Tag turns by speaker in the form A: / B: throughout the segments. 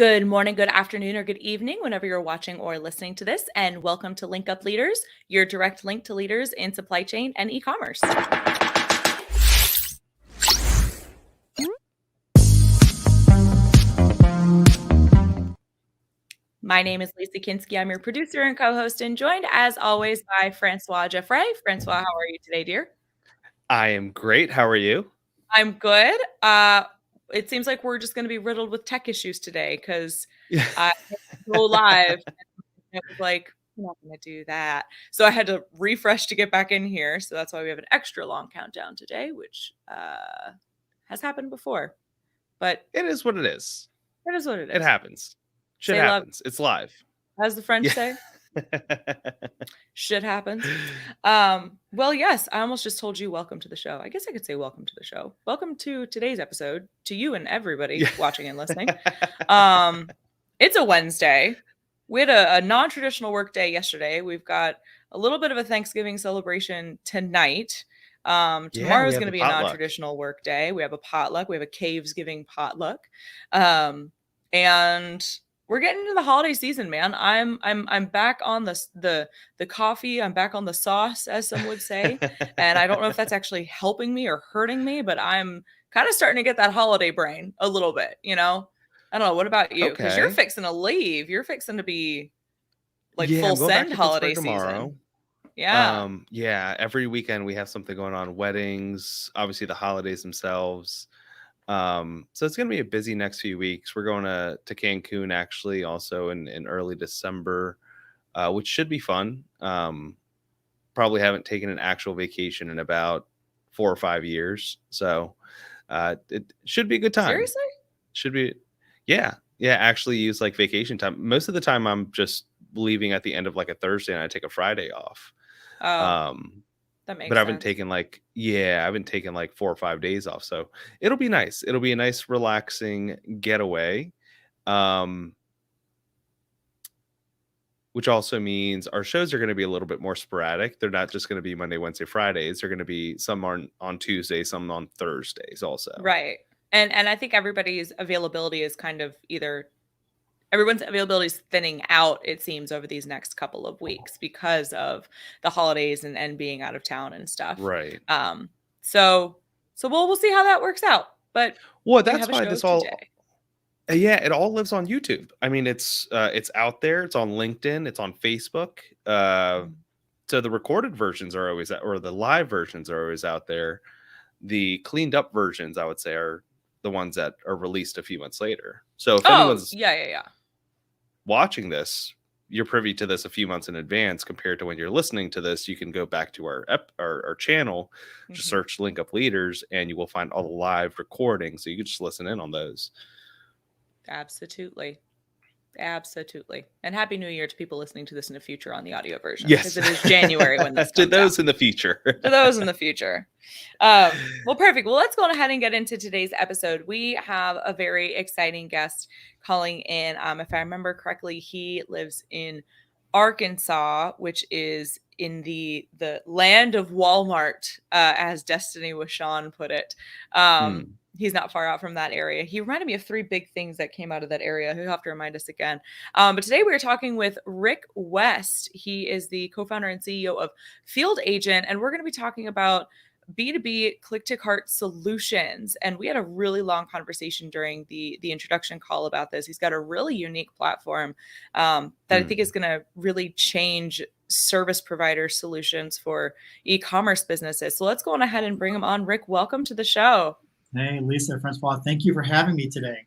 A: Good morning, good afternoon, or good evening, whenever you're watching or listening to this, and welcome to Link Up Leaders, your direct link to leaders in supply chain and e-commerce. My name is Lisa Kinski. I'm your producer and co-host, and joined, as always, by Francois Jeffrey. Francois, how are you today, dear?
B: I am great. How are you?
A: I'm good. It seems like we're just going to be riddled with tech issues today because I go live. And it was like, I'm not going to do that. So I had to refresh to get back in here. So that's why we have an extra long countdown today, which has happened before. But
B: it is what it is.
A: It is what it is.
B: It happens. Shit happens. It's live.
A: As the French say. Shit happens. Well, yes, I almost just told you welcome to the show. I guess I could say welcome to the show. Welcome to today's episode, to you and everybody watching and listening. It's a Wednesday. We had a non-traditional work day yesterday. We've got a little bit of a Thanksgiving celebration tonight. Tomorrow is going to be a non-traditional work day. We have a potluck. We have a Cavesgiving potluck. And we're getting into the holiday season, man. I'm back on the coffee. I'm back on the sauce, as some would say. And I don't know if that's actually helping me or hurting me, but I'm kind of starting to get that holiday brain a little bit, you know? I don't know. What about you? Because you're fixing to leave. You're fixing to be like full send holiday season. Yeah.
B: Yeah. Every weekend we have something going on. Weddings, obviously the holidays themselves. So it's going to be a busy next few weeks. We're going to Cancun actually also in early December, which should be fun. Probably haven't taken an actual vacation in about 4 or 5 years. So it should be a good time.
A: Seriously?
B: Should be. Yeah. Actually use like vacation time. Most of the time I'm just leaving at the end of like a Thursday and I take a Friday off.
A: That makes
B: sense. I've been taking like 4 or 5 days off. So it'll be nice. It'll be a nice, relaxing getaway. Which also means our shows are going to be a little bit more sporadic. They're not just going to be Monday, Wednesday, Fridays. They're going to be some on Tuesdays, some on Thursdays also.
A: Right. And I think everybody's availability is kind of everyone's availability is thinning out, it seems, over these next couple of weeks because of the holidays and being out of town and stuff.
B: Right.
A: So we'll see how that works out. But
B: that's why this all today. Yeah, it all lives on YouTube. I mean, it's out there. It's on LinkedIn. It's on Facebook. So the recorded versions are always or the live versions are always out there. The cleaned up versions, I would say, are the ones that are released a few months later. So if anyone's watching this, you're privy to this a few months in advance compared to when you're listening to this. You can go back to our channel, just search Link Up Leaders, and you will find all the live recordings. So you can just listen in on those.
A: Absolutely. And Happy New Year to people listening to this in the future on the audio version.
B: Yes.
A: Because it is January when this
B: to
A: comes
B: those
A: out.
B: in the future.
A: To those in the future. Well, perfect. Well, let's go ahead and get into today's episode. We have a very exciting guest calling in. If I remember correctly, he lives in Arkansas, which is in the land of Walmart, as Destiny Washawn put it. He's not far out from that area. He reminded me of 3 big things that came out of that area. He'll have to remind us again. But today we're talking with Rick West. He is the co-founder and CEO of Field Agent, and we're going to be talking about B2B click-to-cart solutions. And we had a really long conversation during the introduction call about this. He's got a really unique platform that I think is going to really change service provider solutions for e-commerce businesses. So let's go on ahead and bring him on. Rick, welcome to the show.
C: Hey, Lisa, Francois, thank you for having me today.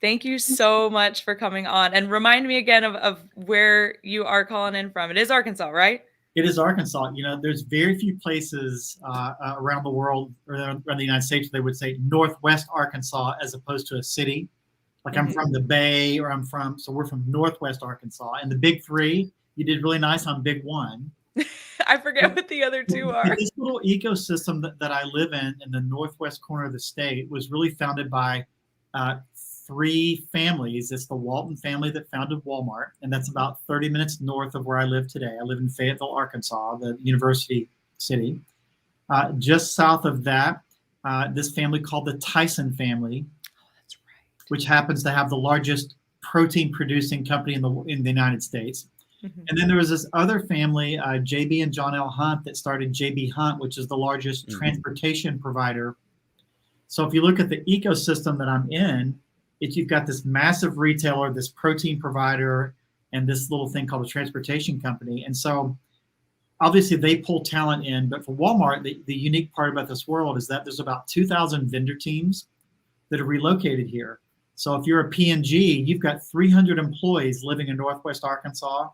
A: Thank you so much for coming on. And remind me again of where you are calling in from. It is Arkansas, right?
C: It is Arkansas. You know, there's very few places around the world or around the United States they would say Northwest Arkansas as opposed to a city. Like I'm from the Bay or so we're from Northwest Arkansas. And the big 3, you did really nice on big 1.
A: I forget what the other 2 are.
C: This little ecosystem that I live in the northwest corner of the state was really founded by 3 families. It's the Walton family that founded Walmart, and that's about 30 minutes north of where I live today. I live in Fayetteville, Arkansas, the university city. Just south of that, this family called the Tyson family, which happens to have the largest protein producing company in the United States. And then there was this other family, JB and John L. Hunt, that started JB Hunt, which is the largest transportation provider. So if you look at the ecosystem that I'm in, you've got this massive retailer, this protein provider, and this little thing called a transportation company. And so obviously they pull talent in, but for Walmart, the unique part about this world is that there's about 2,000 vendor teams that are relocated here. So if you're a P&G, you've got 300 employees living in Northwest Arkansas,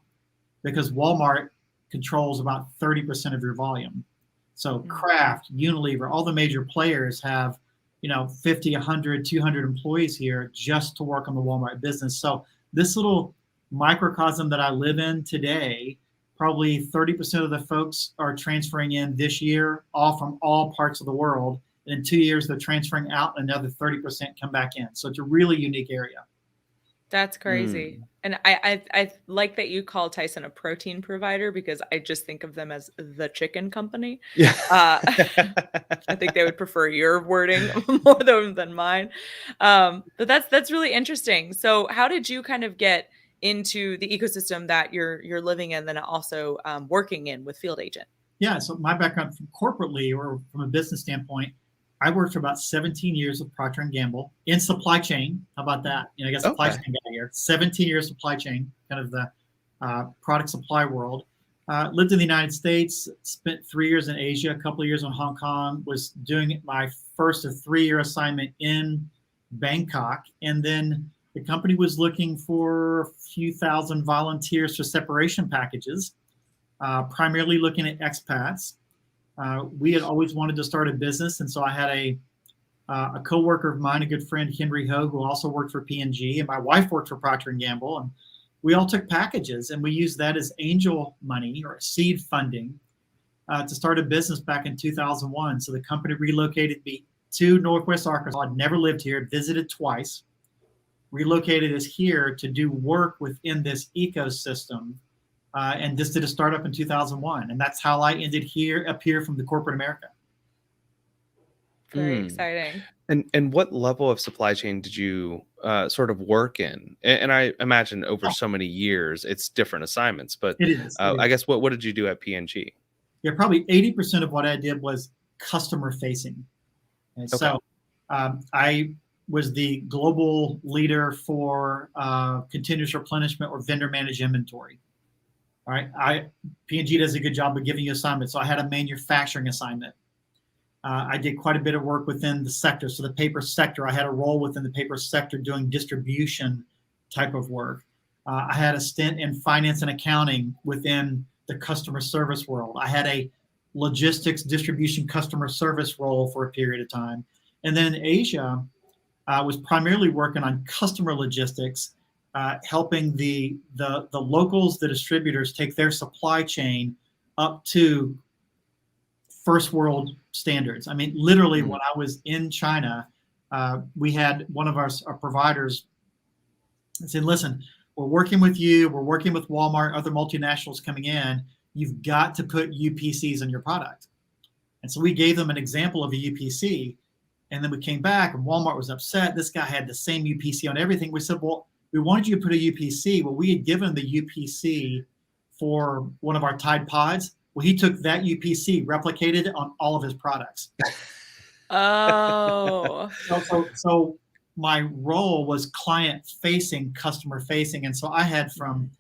C: because Walmart controls about 30% of your volume. So Kraft, Unilever, all the major players have, 50, 100, 200 employees here just to work on the Walmart business. So this little microcosm that I live in today, probably 30% of the folks are transferring in this year, all from all parts of the world. And in 2 years, they're transferring out, and another 30% come back in. So it's a really unique area.
A: That's crazy. And I like that you call Tyson a protein provider, because I just think of them as the chicken company.
B: Yeah.
A: I think they would prefer your wording more than mine. But that's really interesting. So how did you kind of get into the ecosystem that you're living in, then also working in with Field Agent?
C: Yeah. So my background from corporately, or from a business standpoint, I worked for about 17 years with Procter Gamble in supply chain. How about that? I guess supply chain guy here. 17 years supply chain, kind of the product supply world. Lived in the United States, spent 3 years in Asia, a couple of years in Hong Kong, was doing my first of 3-year assignment in Bangkok. And then the company was looking for a few thousand volunteers for separation packages, primarily looking at expats. We had always wanted to start a business, and so I had a coworker of mine, a good friend, Henry Ho, who also worked for P&G, and my wife worked for Procter Gamble, and we all took packages, and we used that as angel money or seed funding to start a business back in 2001. So the company relocated me to Northwest Arkansas. I'd never lived here, visited twice, relocated us here to do work within this ecosystem. And just did a startup in 2001. And that's how I ended up here from the corporate America.
A: Very exciting.
B: And what level of supply chain did you sort of work in? And I imagine over so many years, it's different assignments, but
C: it is.
B: I guess what did you do at P&G?
C: Yeah, probably 80% of what I did was customer facing. And so I was the global leader for continuous replenishment or vendor managed inventory. All right, P&G does a good job of giving you assignments. So I had a manufacturing assignment. I did quite a bit of work within the sector. So the paper sector, I had a role within the paper sector doing distribution type of work. I had a stint in finance and accounting within the customer service world. I had a logistics distribution customer service role for a period of time. And then in Asia, I was primarily working on customer logistics, helping the locals, the distributors, take their supply chain up to first world standards. I mean, literally, when I was in China, we had one of our providers said, listen, we're working with you, we're working with Walmart, other multinationals coming in, you've got to put UPCs in your product. And so we gave them an example of a UPC, and then we came back and Walmart was upset. This guy had the same UPC on everything. We said, well, we wanted you to put a UPC. Well, we had given the UPC for one of our Tide Pods. Well, he took that UPC, replicated it on all of his products.
A: Oh.
C: So my role was client-facing, customer-facing. And so I had from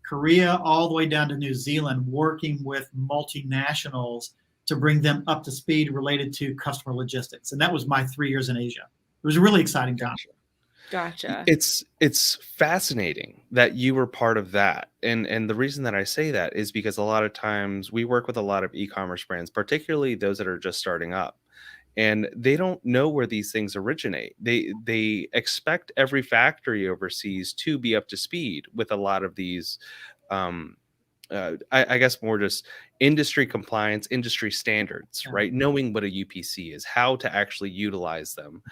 C: Korea all the way down to New Zealand working with multinationals to bring them up to speed related to customer logistics. And that was my 3 years in Asia. It was a really exciting time.
A: Gotcha.
B: It's fascinating that you were part of that. And the reason that I say that is because a lot of times we work with a lot of e-commerce brands, particularly those that are just starting up, and they don't know where these things originate. They expect every factory overseas to be up to speed with a lot of these I guess more just industry compliance, industry standards, right? Knowing what a UPC is, how to actually utilize them.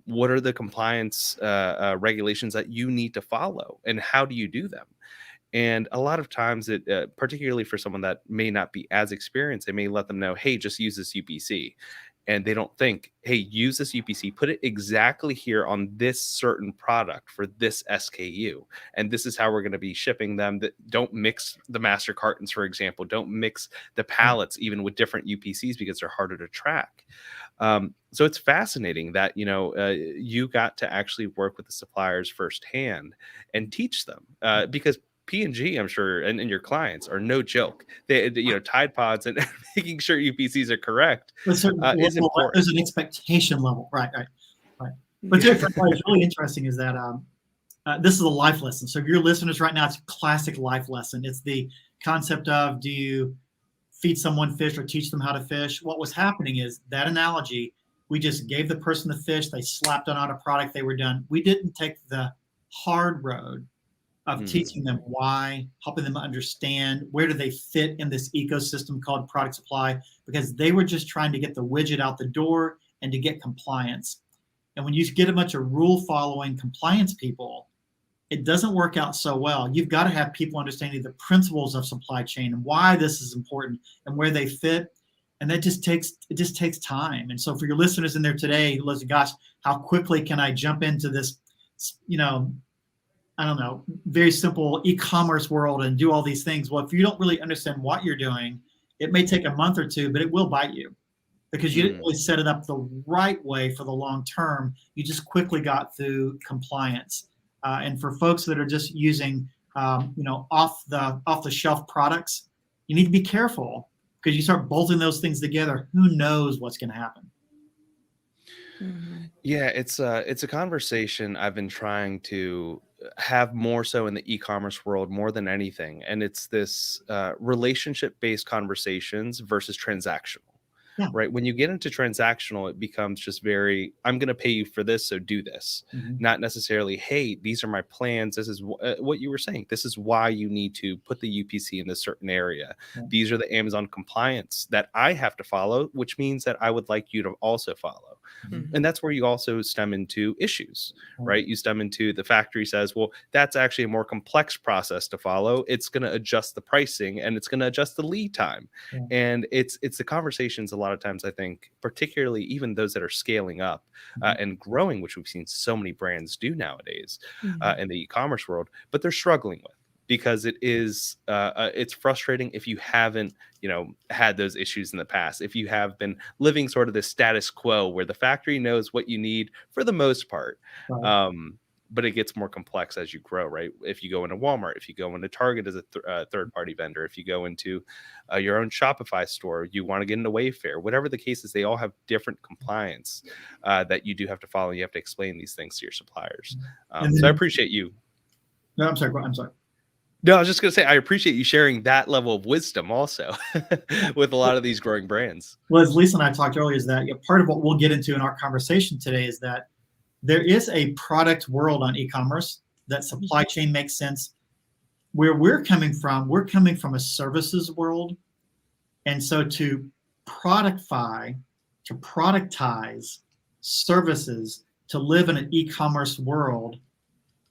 B: What are the compliance regulations that you need to follow, and how do you do them? And a lot of times, it particularly for someone that may not be as experienced, they may let them know, hey, just use this UPC. and they don't think, hey, use this UPC, put it exactly here on this certain product for this SKU. And this is how we're going to be shipping them. That don't mix the master cartons, for example, don't mix the pallets even with different UPCs because they're harder to track. So it's fascinating that, you got to actually work with the suppliers firsthand and teach them, because P&G, I'm sure, and your clients are no joke. They Tide Pods and making sure UPCs are correct is important.
C: There's an expectation level, right. But what's really interesting is that this is a life lesson. So if you're listeners right now, it's a classic life lesson. It's the concept of, do you feed someone fish or teach them how to fish? What was happening is that analogy, we just gave the person the fish, they slapped on a product, they were done. We didn't take the hard road of teaching them why, helping them understand where do they fit in this ecosystem called product supply, because they were just trying to get the widget out the door and to get compliance. And when you get a bunch of rule following compliance people, it doesn't work out so well. You've got to have people understanding the principles of supply chain and why this is important and where they fit. And that just takes time. And so for your listeners in there today, listen, gosh, how quickly can I jump into this, I don't know, very simple e-commerce world and do all these things? Well, if you don't really understand what you're doing, it may take a month or two, but it will bite you because you didn't really set it up the right way for the long term. You just quickly got through compliance. And for folks that are just using, off the shelf products, you need to be careful because you start bolting those things together. Who knows what's going to happen?
B: Yeah, it's a conversation I've been trying to have more so in the e-commerce world more than anything. And it's this relationship-based conversations versus transactional. Yeah. Right. When you get into transactional, it becomes just very, I'm going to pay you for this, so do this. Not necessarily, hey, these are my plans. This is what you were saying. This is why you need to put the UPC in this certain area. These are the Amazon compliance that I have to follow, which means that I would like you to also follow. And that's where you also stem into issues, right? You stem into the factory says, well, that's actually a more complex process to follow. It's going to adjust the pricing and it's going to adjust the lead time. And it's the conversations a lot of times, I think, particularly even those that are scaling up and growing, which we've seen so many brands do nowadays in the e-commerce world, but they're struggling with. Because it is, it's frustrating if you haven't, had those issues in the past. If you have been living sort of the status quo where the factory knows what you need for the most part, but it gets more complex as you grow, right? If you go into Walmart, if you go into Target as a third-party vendor, if you go into your own Shopify store, you want to get into Wayfair, whatever the case is, they all have different compliance that you do have to follow. You have to explain these things to your suppliers. So I appreciate you.
C: No, I'm sorry.
B: No, I was just going to say, I appreciate you sharing that level of wisdom also with a lot of these growing brands.
C: Well, as Lisa and I talked earlier, is that part of what we'll get into in our conversation today is that there is a product world on e-commerce that supply chain makes sense. Where we're coming from a services world. And so to productize services to live in an e-commerce world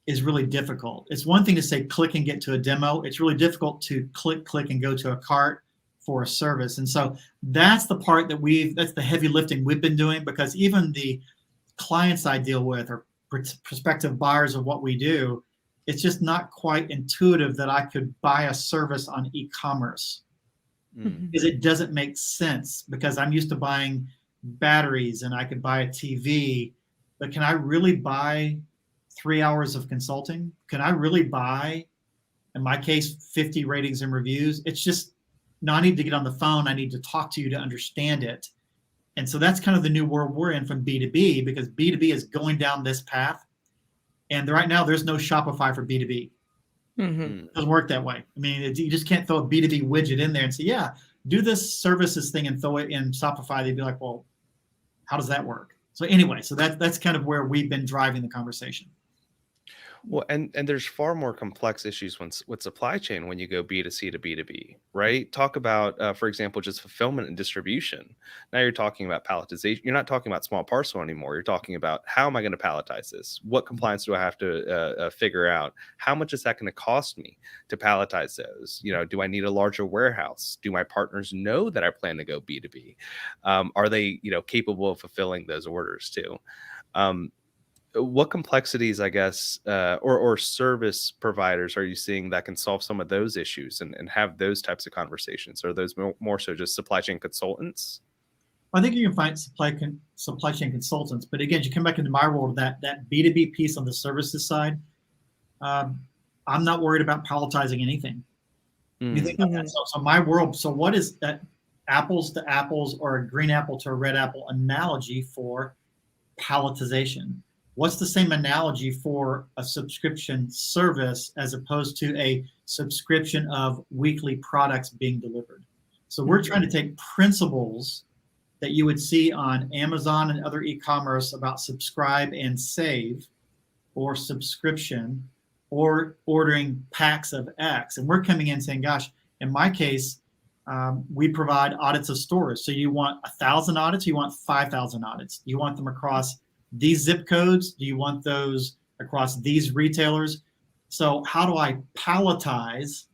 C: is really difficult. It's one thing to say click and get to a demo. It's really difficult to click and go to a cart for a service. And so that's the part that's the heavy lifting we've been doing, because even the clients I deal with or prospective buyers of what we do, it's just not quite intuitive that I could buy a service on e-commerce because it doesn't make sense, because I'm used to buying batteries and I could buy a TV, but can I really buy 3 hours of consulting? Can I really buy, in my case, 50 ratings and reviews? It's just, no, I need to get on the phone. I need to talk to you to understand it. And so that's kind of the new world we're in from B2B, because B2B is going down this path. And right now there's no Shopify for B2B. It doesn't work that way. I mean, you just can't throw a B2B widget in there and say, yeah, do this services thing and throw it in Shopify. They'd be like, well, how does that work? So anyway, so that's kind of where we've been driving the conversation.
B: Well, and there's far more complex issues with supply chain when you go B2C to B2B, right? Talk about, for example, just fulfillment and distribution. Now you're talking about palletization. You're not talking about small parcel anymore. You're talking about, how am I going to palletize this? What compliance do I have to figure out? How much is that going to cost me to palletize those? Do I need a larger warehouse? Do my partners know that I plan to go B2B? Are they, capable of fulfilling those orders too? What complexities, I guess, or service providers are you seeing that can solve some of those issues and have those types of conversations? Are those more so just supply chain consultants?
C: I think you can find supply chain consultants, but again, you come back into my world, that B2B piece on the services side. I'm not worried about palletizing anything. You think about that? So my world. So what is that apples to apples or a green apple to a red apple analogy for palletization? What's the same analogy for a subscription service as opposed to a subscription of weekly products being delivered? So we're trying to take principles that you would see on Amazon and other e-commerce about subscribe and save, or subscription, or ordering packs of X. And we're coming in saying, gosh, in my case, we provide audits of stores. So you want 1,000 audits, you want 5,000 audits. You want them across these zip codes? Do you want those across these retailers? So how do I palletize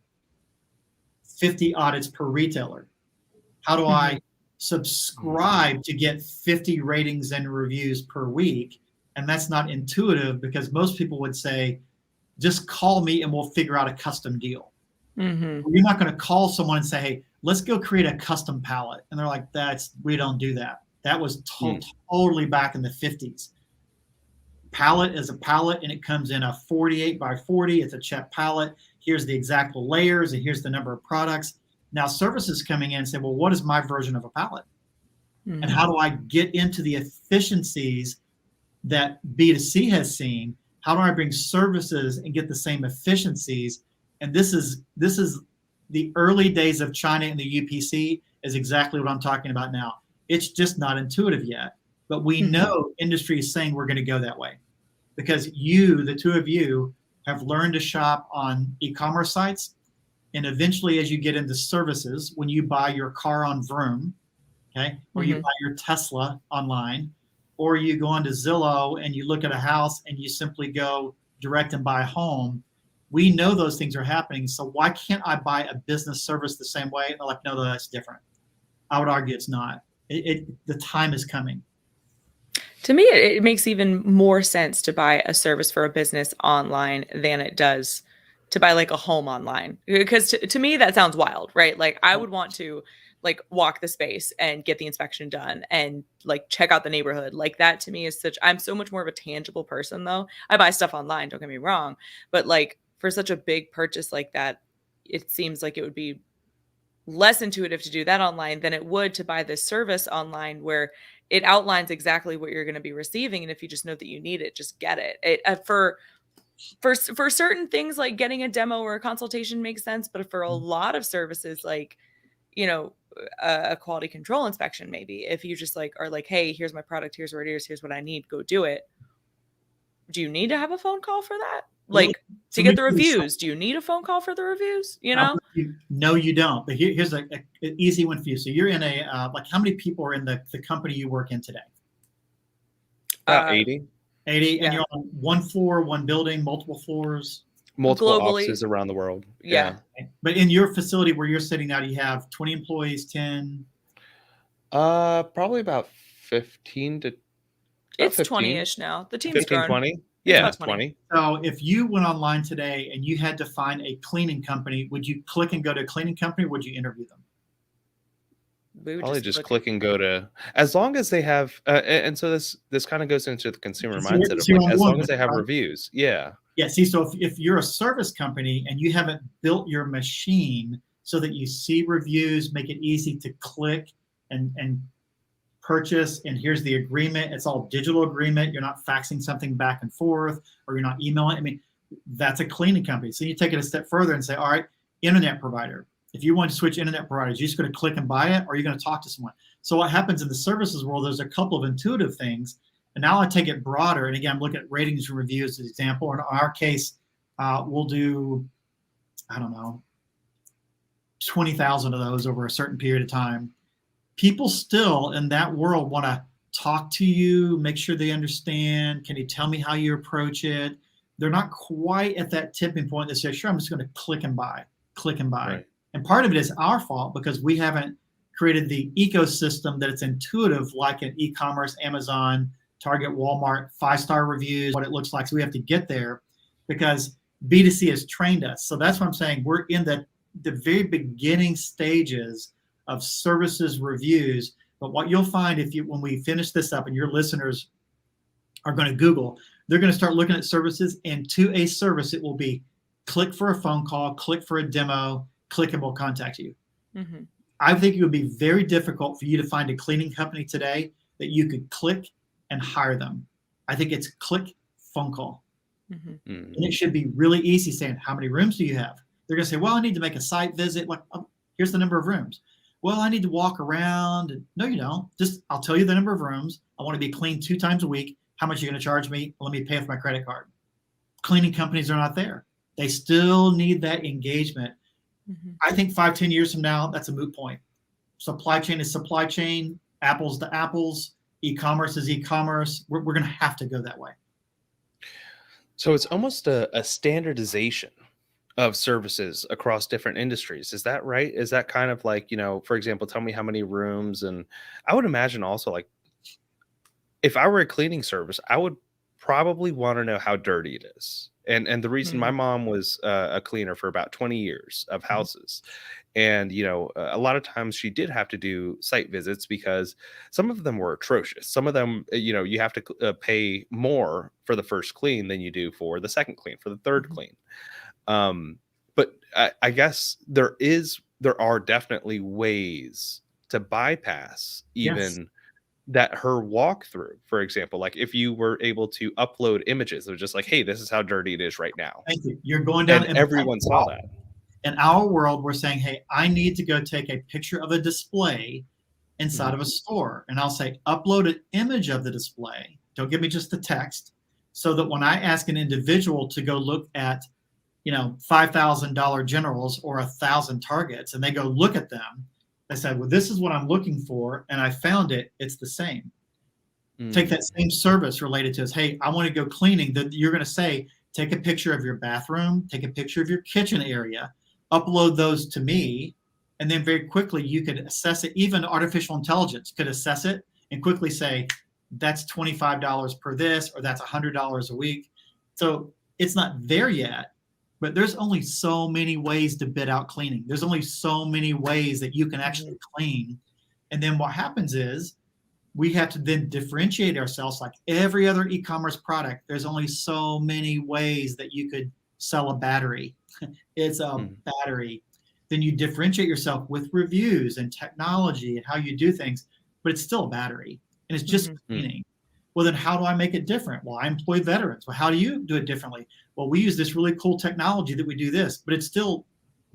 C: 50 audits per retailer? How do I subscribe to get 50 ratings and reviews per week? And that's not intuitive, because most people would say, just call me and we'll figure out a custom deal. You're not going to call someone and say, hey, let's go create a custom pallet. And they're like, we don't do that. That was totally back in the 50s. Pallet is a pallet, and it comes in a 48 by 40. It's a check pallet. Here's the exact layers, and here's the number of products. Now services coming in and say, well, what is my version of a pallet? And how do I get into the efficiencies that B2C has seen? How do I bring services and get the same efficiencies? And this is the early days of China and the UPC is exactly what I'm talking about now. It's just not intuitive yet, but we know industry is saying we're going to go that way, because the two of you, have learned to shop on e-commerce sites. And eventually, as you get into services, when you buy your car on Vroom, okay, or you buy your Tesla online, or you go onto Zillow and you look at a house and you simply go direct and buy a home, we know those things are happening. So why can't I buy a business service the same way? And they're like, no, that's different. I would argue it's not. The time is coming.
A: To me, it makes even more sense to buy a service for a business online than it does to buy like a home online. Because to me, that sounds wild, right? Like I would want to like walk the space and get the inspection done and like check out the neighborhood. Like that to me is I'm so much more of a tangible person though. I buy stuff online, don't get me wrong. But like for such a big purchase like that, it seems like it would be less intuitive to do that online than it would to buy this service online, where it outlines exactly what you're going to be receiving. And if you just know that you need it, just get it. For certain things like getting a demo or a consultation makes sense. But for a lot of services, like, a quality control inspection, maybe if you just like are like, hey, here's my product, here's where it is, here's what I need, go do it. Do you need to have a phone call for that? Like to get the reviews, do you need a phone call for the reviews?
C: No, you don't. But here's an easy one for you. So you're in like how many people are in the company you work in today?
B: About 80.
C: 80, yeah. And you're on one floor, one building, multiple floors?
B: Multiple offices around the world.
A: Yeah.
C: Okay. But in your facility where you're sitting now, you have 20 employees, 10?
B: Probably about 15 to...
A: It's 20-ish now. The team's
B: 15,
A: grown.
B: 20? Yeah, 20.
C: So if you went online today and you had to find a cleaning company, would you click and go to a cleaning company, or would you interview them?
B: Probably just click and go to, as long as they have, and so this kind of goes into the consumer mindset of like, as long as they have reviews. Yeah.
C: Yeah. See, so if you're a service company and you haven't built your machine so that you see reviews, make it easy to click and purchase, and here's the agreement. It's all digital agreement. You're not faxing something back and forth, or you're not emailing. I mean, that's a cleaning company. So you take it a step further and say, all right, internet provider. If you want to switch internet providers, you're just going to click and buy it, or you're going to talk to someone. So what happens in the services world, there's a couple of intuitive things. And now I take it broader. And again, look at ratings and reviews as an example. In our case, we'll do, I don't know, 20,000 of those over a certain period of time. People still in that world want to talk to you, make sure they understand. Can you tell me how you approach it? They're not quite at that tipping point that says, sure, I'm just going to click and buy. Right. And part of it is our fault because we haven't created the ecosystem that it's intuitive, like an e-commerce, Amazon, Target, Walmart, 5-star reviews, what it looks like. So we have to get there because B2C has trained us. So that's what I'm saying. We're in the very beginning stages of services reviews. But what you'll find when we finish this up and your listeners are going to Google, they're going to start looking at services, and to a service, it will be click for a phone call, click for a demo, click and we'll contact you. Mm-hmm. I think it would be very difficult for you to find a cleaning company today that you could click and hire them. I think it's click, phone call. Mm-hmm. Mm-hmm. And it should be really easy saying, how many rooms do you have? They're going to say, well, I need to make a site visit. Like, oh, here's the number of rooms. Well, I need to walk around. No, you don't. Just, I'll tell you the number of rooms. I want to be cleaned 2 times a week. How much are you going to charge me? Let me pay with my credit card. Cleaning companies are not there. They still need that engagement. Mm-hmm. I think 5-10 years from now, that's a moot point. Supply chain is supply chain, apples to apples, e-commerce is e-commerce. We're going to have to go that way.
B: So it's almost a standardization of services across different industries. Is that right? Is that kind of like, for example, tell me how many rooms? And I would imagine also, like, if I were a cleaning service, I would probably want to know how dirty it is. And the reason my mom was a cleaner for about 20 years of houses. And, a lot of times she did have to do site visits because some of them were atrocious. Some of them, you have to pay more for the first clean than you do for the second clean, for the third clean. But I guess there are definitely ways to bypass even that her walkthrough, for example. Like if you were able to upload images, they're just like, hey, this is how dirty it is right now.
C: Thank you. You're going down.
B: And everyone saw that.
C: In our world, we're saying, hey, I need to go take a picture of a display inside of a store. And I'll say, upload an image of the display. Don't give me just the text. So that when I ask an individual to go look at, $5,000 generals or 1,000 targets, and they go look at them, they said, well, this is what I'm looking for, and I found it. It's the same. Take that same service related to us. Hey, I want to go cleaning. That you're going to say, take a picture of your bathroom, take a picture of your kitchen area, upload those to me, and then very quickly you could assess it. Even artificial intelligence could assess it and quickly say, that's $25 per this, or that's $100 a week. So it's not there yet. But there's only so many ways to bid out cleaning. There's only so many ways that you can actually clean. And then what happens is we have to then differentiate ourselves like every other e-commerce product. There's only so many ways that you could sell a battery. It's a battery. Then you differentiate yourself with reviews and technology and how you do things, but it's still a battery and it's just cleaning. Well, then how do I make it different? Well, I employ veterans. Well, how do you do it differently? Well, we use this really cool technology that we do this, but it's still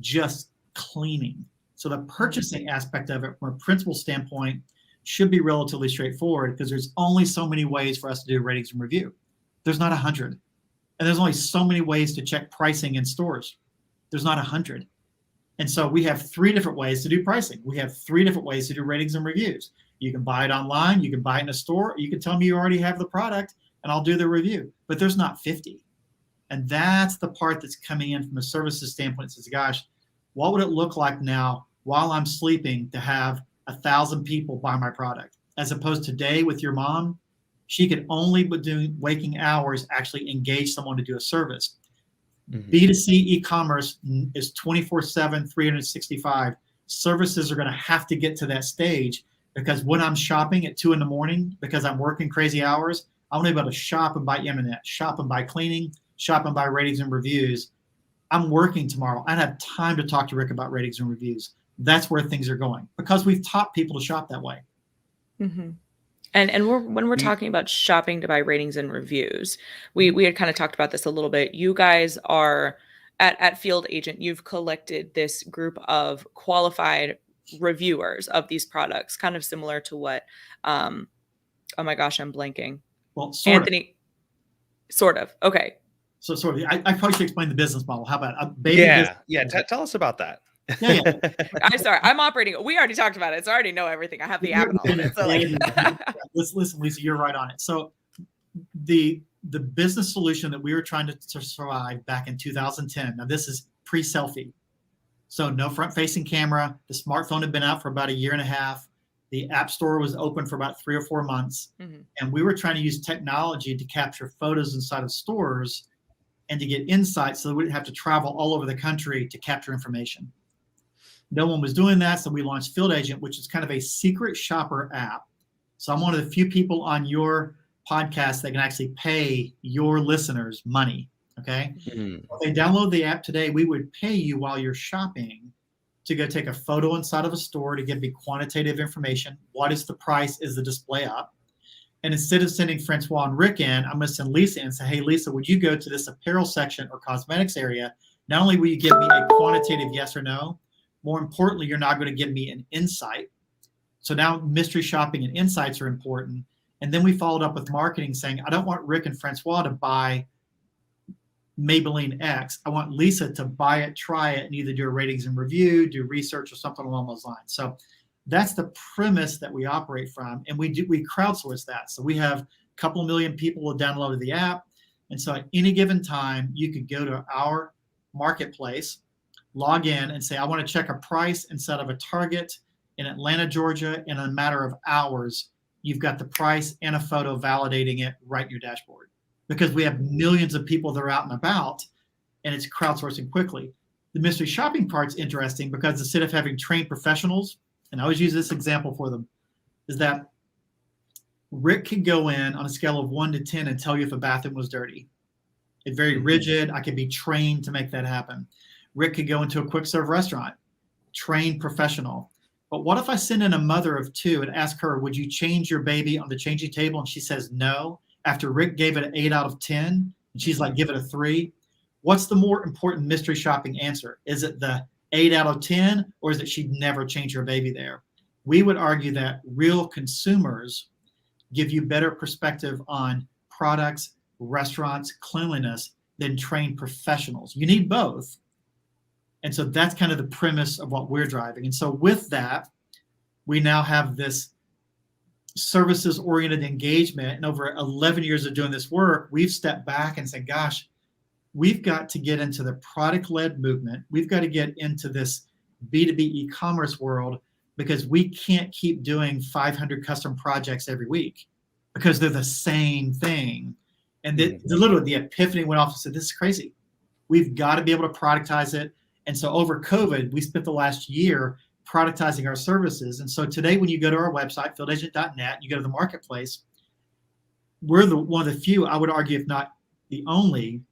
C: just cleaning. So the purchasing aspect of it from a principal standpoint should be relatively straightforward because there's only so many ways for us to do ratings and review. There's not 100. And there's only so many ways to check pricing in stores. There's not 100. And so we have 3 different ways to do pricing. We have 3 different ways to do ratings and reviews. You can buy it online, you can buy it in a store, you can tell me you already have the product and I'll do the review. But there's not 50. And that's the part that's coming in from a services standpoint. It says, gosh, what would it look like now while I'm sleeping to have 1,000 people buy my product? As opposed to today with your mom, she could only be doing waking hours actually engage someone to do a service. B2C e-commerce is 24/7, 365. Services are going to have to get to that stage because when I'm shopping at 2 a.m, because I'm working crazy hours, I want to be able to shop and buy internet, shop and buy cleaning, shop and buy ratings and reviews. I'm working tomorrow. I don't have time to talk to Rick about ratings and reviews. That's where things are going because we've taught people to shop that way.
A: Mm-hmm. And when we're talking about shopping to buy ratings and reviews, we had kind of talked about this a little bit. You guys are at Field Agent. You've collected this group of qualified reviewers of these products, kind of similar to what, oh my gosh, I'm blanking.
C: Well, Anthony,
A: sort of. Okay.
C: So sort of, I probably should explain the business model. How about a baby business?
B: Yeah. Tell us about that.
C: Yeah.
A: I'm sorry. I'm operating. We already talked about it, so I already know everything. I have the app and all of it. So
C: listen, Lisa, you're right on it. So the business solution that we were trying to survive back in 2010. Now this is pre-selfie, so no front-facing camera. The smartphone had been out for about a year and a half. The app store was open for about 3 or 4 months, and we were trying to use technology to capture photos inside of stores and to get insights so that we didn't have to travel all over the country to capture information. No one was doing that, so we launched Field Agent, which is kind of a secret shopper app. So I'm one of the few people on your podcast that can actually pay your listeners money, okay? If they download the app today, we would pay you while you're shopping to go take a photo inside of a store to give me quantitative information. What is the price? Is the display up? And instead of sending Francois and Rick in, I'm going to send Lisa in and say, hey, Lisa, would you go to this apparel section or cosmetics area? Not only will you give me a quantitative yes or no, more importantly, you're not going to give me an insight. So now mystery shopping and insights are important. And then we followed up with marketing saying, I don't want Rick and Francois to buy Maybelline X. I want Lisa to buy it, try it, and either do a ratings and review, do research or something along those lines. So that's the premise that we operate from. And we crowdsource that. So we have a couple million people who downloaded the app. And so at any given time, you could go to our marketplace, log in and say, I want to check a price instead of a Target in Atlanta, Georgia. In a matter of hours, you've got the price and a photo validating it right in your dashboard, because we have millions of people that are out and about, and it's crowdsourcing quickly. The mystery shopping part's interesting because instead of having trained professionals, and I always use this example for them, is that Rick could go in on a scale of 1 to 10 and tell you if a bathroom was dirty. It's very rigid. I could be trained to make that happen. Rick could go into a quick serve restaurant, trained professional. But what if I send in a mother of 2 and ask her, would you change your baby on the changing table? And she says no. After Rick gave it an 8 out of 10, and she's like, give it a 3. What's the more important mystery shopping answer? Is it the 8 out of 10, or is it she'd never change her baby there? We would argue that real consumers give you better perspective on products, restaurants, cleanliness than trained professionals. You need both. And so that's kind of the premise of what we're driving. And so with that, we now have this services-oriented engagement. And over 11 years of doing this work, we've stepped back and said, gosh, we've got to get into the product-led movement. We've got to get into this B2B e-commerce world, because we can't keep doing 500 custom projects every week because they're the same thing. And literally the epiphany went off and said, this is crazy. We've got to be able to productize it. And so over COVID, we spent the last year productizing our services. And so today, when you go to our website, fieldagent.net, you go to the marketplace, we're one of the few, I would argue, if not the only,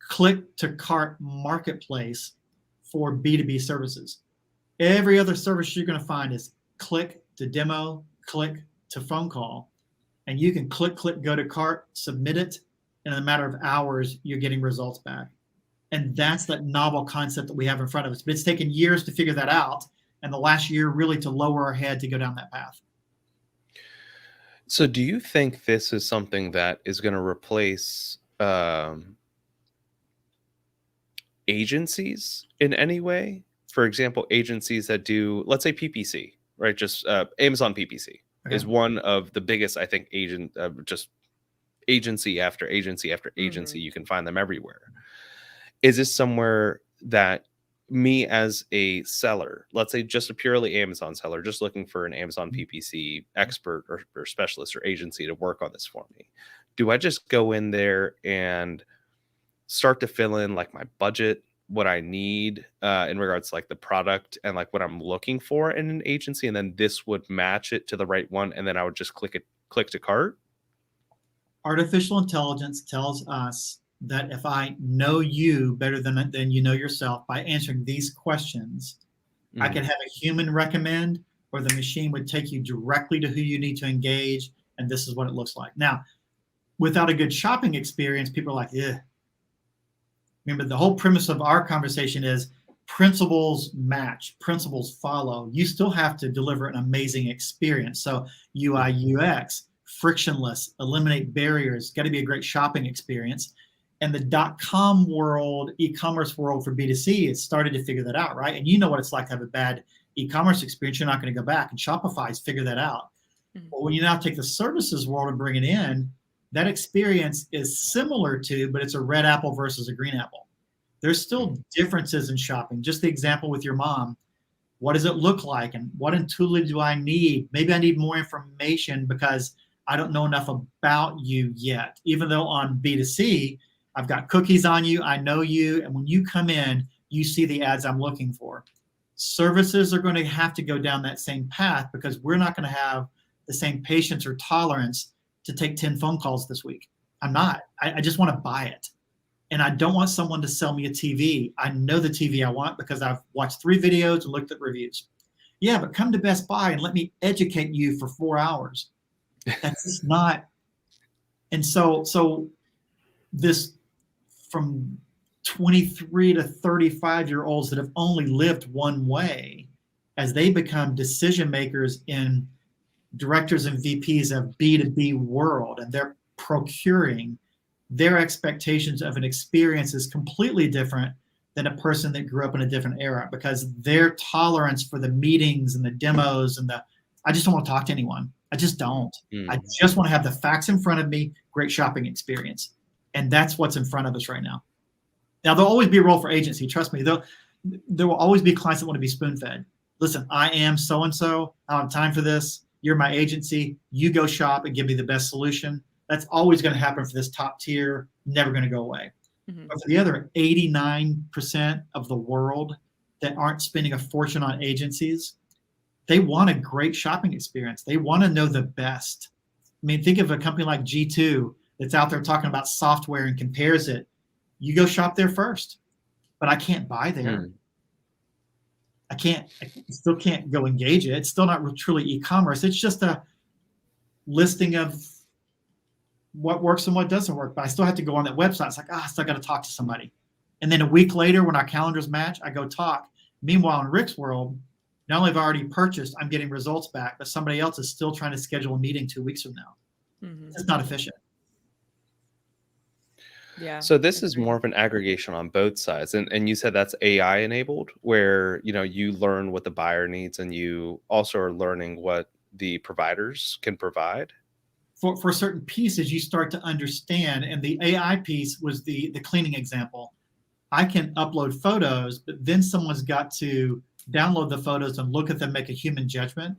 C: click-to-cart marketplace for B2B services. Every other service you're going to find is click to demo, click to phone call. And you can click, go to cart, submit it, and in a matter of hours, you're getting results back. And that's that novel concept that we have in front of us. But it's taken years to figure that out, and the last year really to lower our head to go down that path.
B: So do you think this is something that is going to replace agencies in any way? For example, agencies that do, let's say PPC, right? Just Amazon PPC is one of the biggest, I think, just agency after agency after agency. You can find them everywhere. Is this somewhere that me as a seller, let's say just a purely Amazon seller, just looking for an Amazon PPC expert or specialist or agency to work on this for me, do I just go in there and start to fill in like my budget, what I need in regards to like the product and like what I'm looking for in an agency, and then this would match it to the right one, and then I would just click to cart?
C: Artificial intelligence tells us that if I know you better than you know yourself by answering these questions, I could have a human recommend, or the machine would take you directly to who you need to engage, and this is what it looks like. Now, without a good shopping experience, people are like, yeah. Remember, the whole premise of our conversation is principles match, principles follow. You still have to deliver an amazing experience. So UI, UX, frictionless, eliminate barriers, got to be a great shopping experience. And the .com world, e-commerce world for B2C has started to figure that out, right? And you know what it's like to have a bad e-commerce experience. You're not going to go back. And Shopify's figured that out. Mm-hmm. But when you now take the services world and bring it in, that experience is similar to, but it's a red apple versus a green apple. There's still differences in shopping. Just the example with your mom. What does it look like? And what intuitively do I need? Maybe I need more information because I don't know enough about you yet. Even though on B2C, I've got cookies on you, I know you, and when you come in, you see the ads I'm looking for. Services are going to have to go down that same path because we're not going to have the same patience or tolerance to take 10 phone calls this week. I'm not. I just want to buy it. And I don't want someone to sell me a TV. I know the TV I want because I've watched 3 videos and looked at reviews. Yeah, but come to Best Buy and let me educate you for 4 hours. That's just not. And so this from 23 to 35-year-olds that have only lived one way, as they become decision makers in directors and VPs of B2B world, and they're procuring, their expectations of an experience is completely different than a person that grew up in a different era, because their tolerance for the meetings and the demos and I just don't want to talk to anyone. I just don't. I just want to have the facts in front of me, great shopping experience. And that's what's in front of us right now. Now, there'll always be a role for agency. Trust me, there will always be clients that want to be spoon-fed. Listen, I am so-and-so. I don't have time for this. You're my agency. You go shop and give me the best solution. That's always going to happen for this top tier, never going to go away. Mm-hmm. But for the other 89% of the world that aren't spending a fortune on agencies, they want a great shopping experience. They want to know the best. I mean, think of a company like G2 that's out there talking about software and compares it. You go shop there first, but I can't buy there. I still can't go engage it. It's still not truly e-commerce. It's just a listing of what works and what doesn't work, but I still have to go on that website. It's like, I still got to talk to somebody. And then a week later, when our calendars match, I go talk. Meanwhile, in Rick's world, not only have I already purchased, I'm getting results back, but somebody else is still trying to schedule a meeting 2 weeks from now. Mm-hmm. It's not efficient.
A: Yeah.
B: So this is more of an aggregation on both sides. And you said that's AI enabled, where, you learn what the buyer needs and you also are learning what the providers can provide.
C: For certain pieces, you start to understand. And the AI piece was the cleaning example. I can upload photos, but then someone's got to download the photos and look at them, make a human judgment.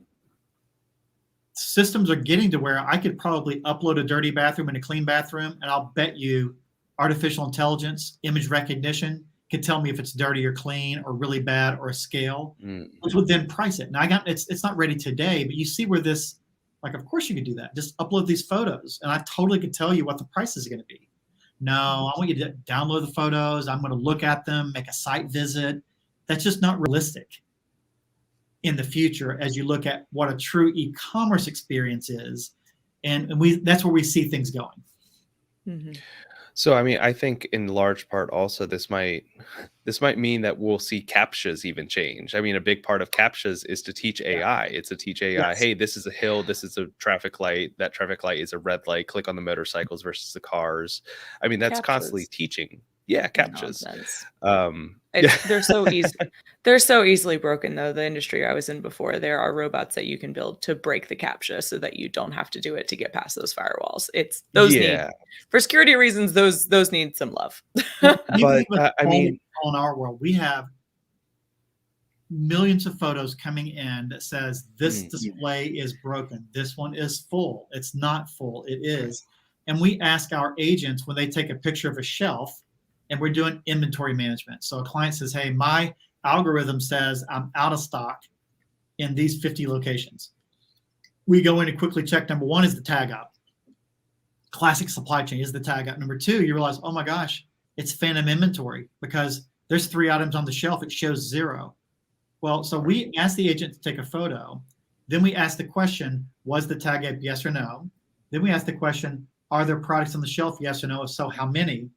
C: Systems are getting to where I could probably upload a dirty bathroom and a clean bathroom, and I'll bet you artificial intelligence, image recognition can tell me if it's dirty or clean or really bad or a scale, which would then price it. Now it's not ready today, but you see where this, like, of course you could do that. Just upload these photos and I totally could tell you what the price is going to be. No, I want you to download the photos. I'm going to look at them, make a site visit. That's just not realistic in the future as you look at what a true e-commerce experience is. And that's where we see things going.
A: Mm-hmm.
B: So, I mean, I think in large part also this might mean that we'll see CAPTCHAs even change. I mean, a big part of CAPTCHAs is to teach AI. It's to teach AI, hey, this is a hill, this is a traffic light, that traffic light is a red light, click on the motorcycles versus the cars. I mean, that's constantly teaching. Yeah, CAPTCHAs.
A: They're so easy. They're so easily broken, though. The industry I was in before, there are robots that you can build to break the CAPTCHA so that you don't have to do it to get past those firewalls. It's those need, for security reasons, those need some love.
C: But I mean, in our world, we have millions of photos coming in that says this display is broken. This one is full. It's not full. It is. And we ask our agents when they take a picture of a shelf, and we're doing inventory management. So a client says, hey, my algorithm says I'm out of stock in these 50 locations. We go in and quickly check. Number one is the tag up. Classic supply chain is the tag up. Number two, you realize, oh my gosh, it's phantom inventory because there's 3 items on the shelf. It shows 0. Well, so we ask the agent to take a photo. Then we ask the question, was the tag up yes or no? Then we ask the question, are there products on the shelf, yes or no? If so, how many?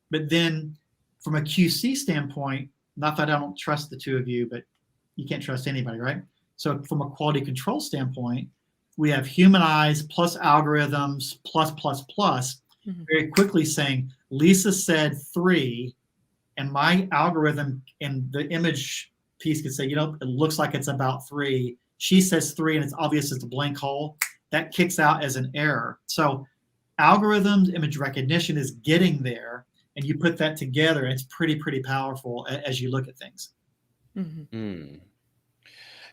C: But then from a QC standpoint, not that I don't trust the two of you, but you can't trust anybody, right? So from a quality control standpoint, we have human eyes plus algorithms plus, very quickly saying, Lisa said 3, and my algorithm in the image piece could say, it looks like it's about 3. She says 3, and it's obvious it's a blank hole. That kicks out as an error. So algorithms, image recognition is getting there, and you put that together, and it's pretty powerful as you look at things.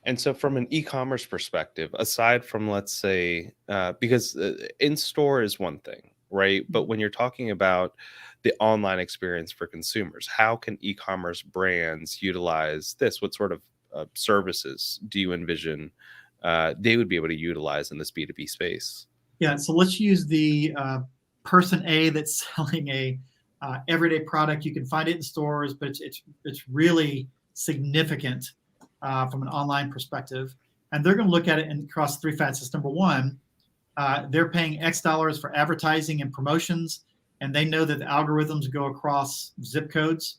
B: And so from an e-commerce perspective, aside from, let's say, because in-store is one thing, right? But when you're talking about the online experience for consumers, how can e-commerce brands utilize this? What sort of services do you envision they would be able to utilize in this B2B space?
C: Yeah, so let's use the person A that's selling a everyday product. You can find it in stores, but it's really significant from an online perspective. And they're going to look at it across 3 facets. Number one, they're paying X dollars for advertising and promotions, and they know that the algorithms go across zip codes.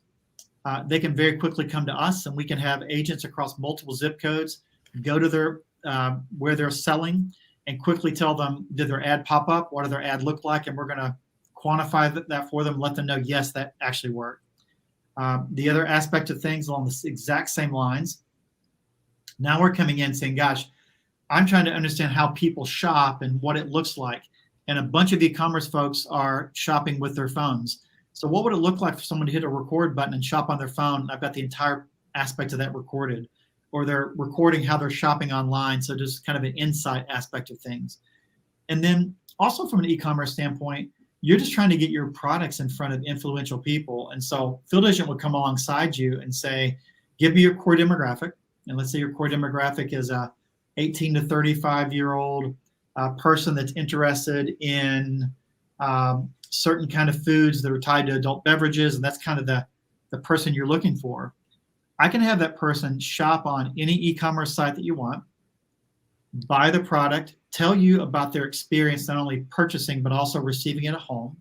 C: They can very quickly come to us, and we can have agents across multiple zip codes go to their where they're selling and quickly tell them, did their ad pop up? What does their ad look like? And we're going to quantify that for them, let them know, yes, that actually worked. The other aspect of things along the exact same lines, now we're coming in saying, gosh, I'm trying to understand how people shop and what it looks like. And a bunch of e-commerce folks are shopping with their phones. So what would it look like for someone to hit a record button and shop on their phone? I've got the entire aspect of that recorded. Or they're recording how they're shopping online. So just kind of an insight aspect of things. And then also from an e-commerce standpoint, you're just trying to get your products in front of influential people. And so Field Agent would come alongside you and say, give me your core demographic. And let's say your core demographic is a 18 to 35-year-old person that's interested in certain kind of foods that are tied to adult beverages. And that's kind of the person you're looking for. I can have that person shop on any e-commerce site that you want, buy the product, tell you about their experience, not only purchasing, but also receiving it at home,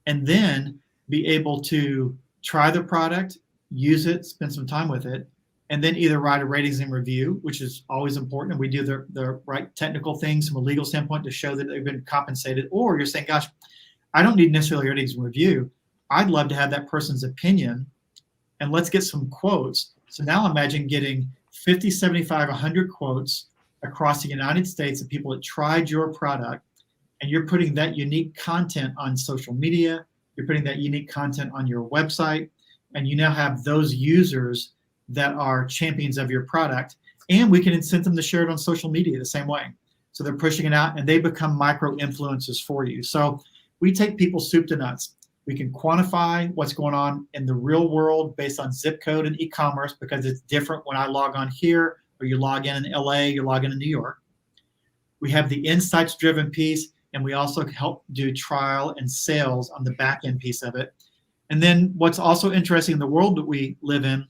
C: and then be able to try the product, use it, spend some time with it, and then either write a ratings and review, which is always important. And we do the right technical things from a legal standpoint to show that they've been compensated. Or you're saying, gosh, I don't need necessarily ratings and review. I'd love to have that person's opinion, and let's get some quotes. So now imagine getting 50, 75, 100 quotes across the United States of people that tried your product, and you're putting that unique content on social media, you're putting that unique content on your website, and you now have those users that are champions of your product, and we can incent them to share it on social media the same way. So they're pushing it out, and they become micro influencers for you. So we take people soup to nuts. We can quantify what's going on in the real world based on zip code and e-commerce, because it's different when I log on here, or you log in LA, you log in New York. We have the insights driven piece, and we also help do trial and sales on the back end piece of it. And then what's also interesting in the world that we live in,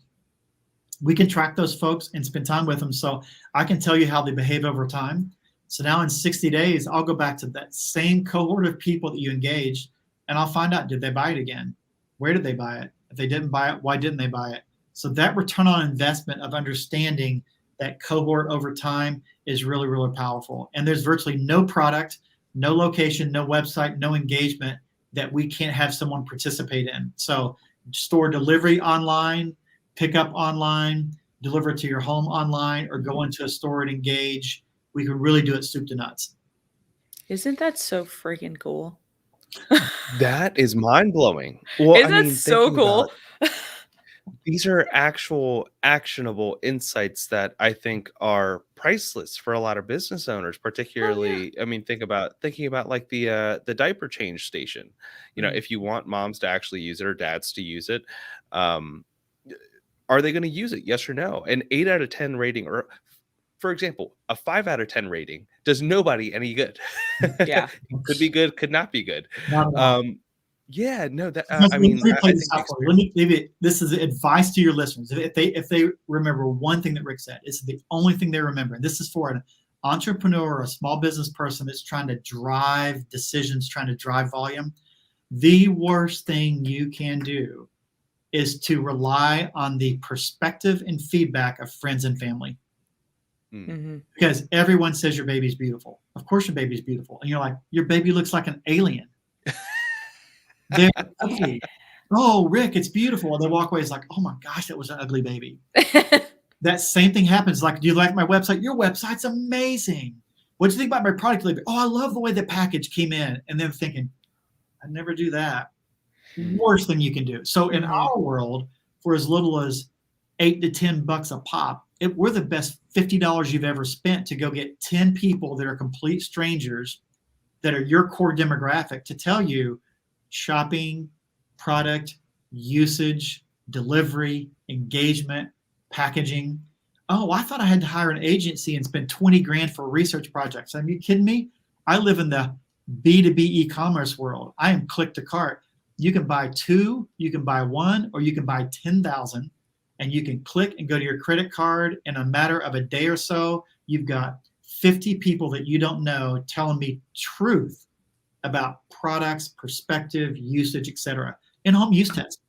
C: we can track those folks and spend time with them. So I can tell you how they behave over time. So now in 60 days, I'll go back to that same cohort of people that you engaged, and I'll find out, did they buy it again? Where did they buy it? If they didn't buy it, why didn't they buy it? So that return on investment of understanding that cohort over time is really, really powerful. And there's virtually no product, no location, no website, no engagement that we can't have someone participate in. So store delivery online, pick up online, deliver it to your home online, or go into a store and engage. We can really do it soup to nuts.
A: Isn't that so freaking cool?
B: That is mind-blowing. Well,
A: Isn't that so cool?
B: These are actual actionable insights that I think are priceless for a lot of business owners, particularly. I mean, thinking about like the diaper change station. You know, if you want moms to actually use it or dads to use it, are they going to use it? Yes or no? An 8 out of 10 rating, or for example, a 5 out of 10 rating does nobody any good.
A: Yeah.
B: Could be good, could not be good. Yeah, no, that
C: I
B: mean,
C: let me give you, this is advice to your listeners. If they remember one thing that Rick said, it's the only thing they remember. And this is for an entrepreneur or a small business person that's trying to drive decisions, trying to drive volume. The worst thing you can do is to rely on the perspective and feedback of friends and family. Because everyone says your baby's beautiful. Of course your baby's beautiful. And you're like, your baby looks like an alien. They're ugly. Oh, Rick, it's beautiful. And they walk away. It's like, oh my gosh, that was an ugly baby. That same thing happens. Like, do you like my website? Your website's amazing. What do you think about my product? Oh, I love the way the package came in. And then thinking, I'd never do that. Worst thing you can do. So in our world, for as little as $8 to $10 a pop, we're the best $50 you've ever spent to go get 10 people that are complete strangers that are your core demographic to tell you shopping, product, usage, delivery, engagement, packaging. Oh, I thought I had to hire an agency and spend 20 grand for research projects. Are you kidding me? I live in the B2B e-commerce world. I am click to cart. You can buy 2, you can buy 1, or you can buy 10,000, and you can click and go to your credit card. In a matter of a day or so, you've got 50 people that you don't know telling me truth about products, perspective, usage, etc. In-home use test.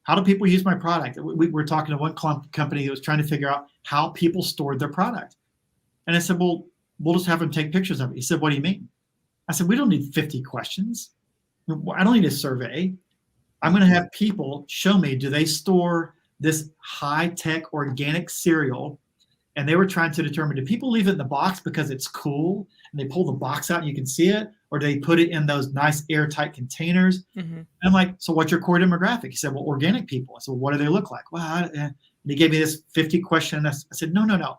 C: How do people use my product? We were talking to one company that was trying to figure out how people stored their product. And I said, well, we'll just have them take pictures of it. He said, what do you mean? I said, we don't need 50 questions. I don't need a survey. I'm going to have people show me, do they store this high-tech organic cereal? And they were trying to determine, do people leave it in the box because it's cool and they pull the box out and you can see it? Or do they put it in those nice airtight containers? And I'm like, so what's your core demographic? He said, well, organic people. I said, well, what do they look like? Well, and he gave me this 50 question. I said, no.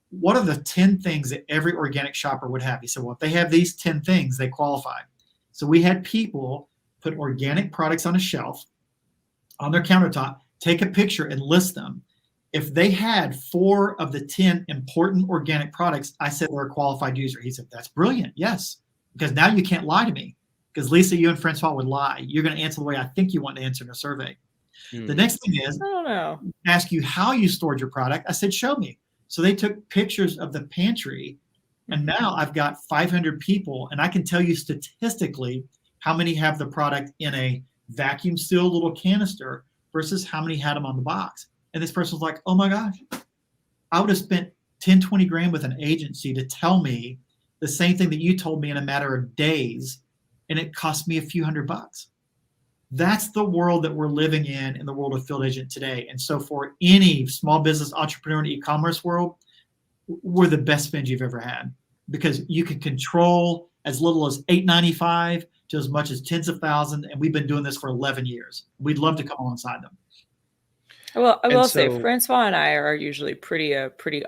C: What are the 10 things that every organic shopper would have? He said, well, if they have these 10 things, they qualify. So we had people put organic products on a shelf on their countertop, take a picture and list them. If they had 4 of the 10 important organic products, I said they're a qualified user. He said, that's brilliant. Yes. Because now you can't lie to me. Because Lisa, you and Francois would lie. You're going to answer the way I think you want to answer in a survey. The next thing is, I don't know, ask you how you stored your product. I said, show me. So they took pictures of the pantry. And now I've got 500 people. And I can tell you statistically how many have the product in a vacuum sealed little canister versus how many had them on the box. And this person's like, oh my gosh, I would have spent 10, 20 grand with an agency to tell me the same thing that you told me in a matter of days, and it cost me a few $100. That's the world that we're living in the world of field agent today. And so for any small business entrepreneur in the e-commerce world, we're the best spend you've ever had, because you can control as little as $8.95 to as much as tens of thousands. And we've been doing this for 11 years. We'd love to come alongside them.
A: Well, I will say Francois and I are usually pretty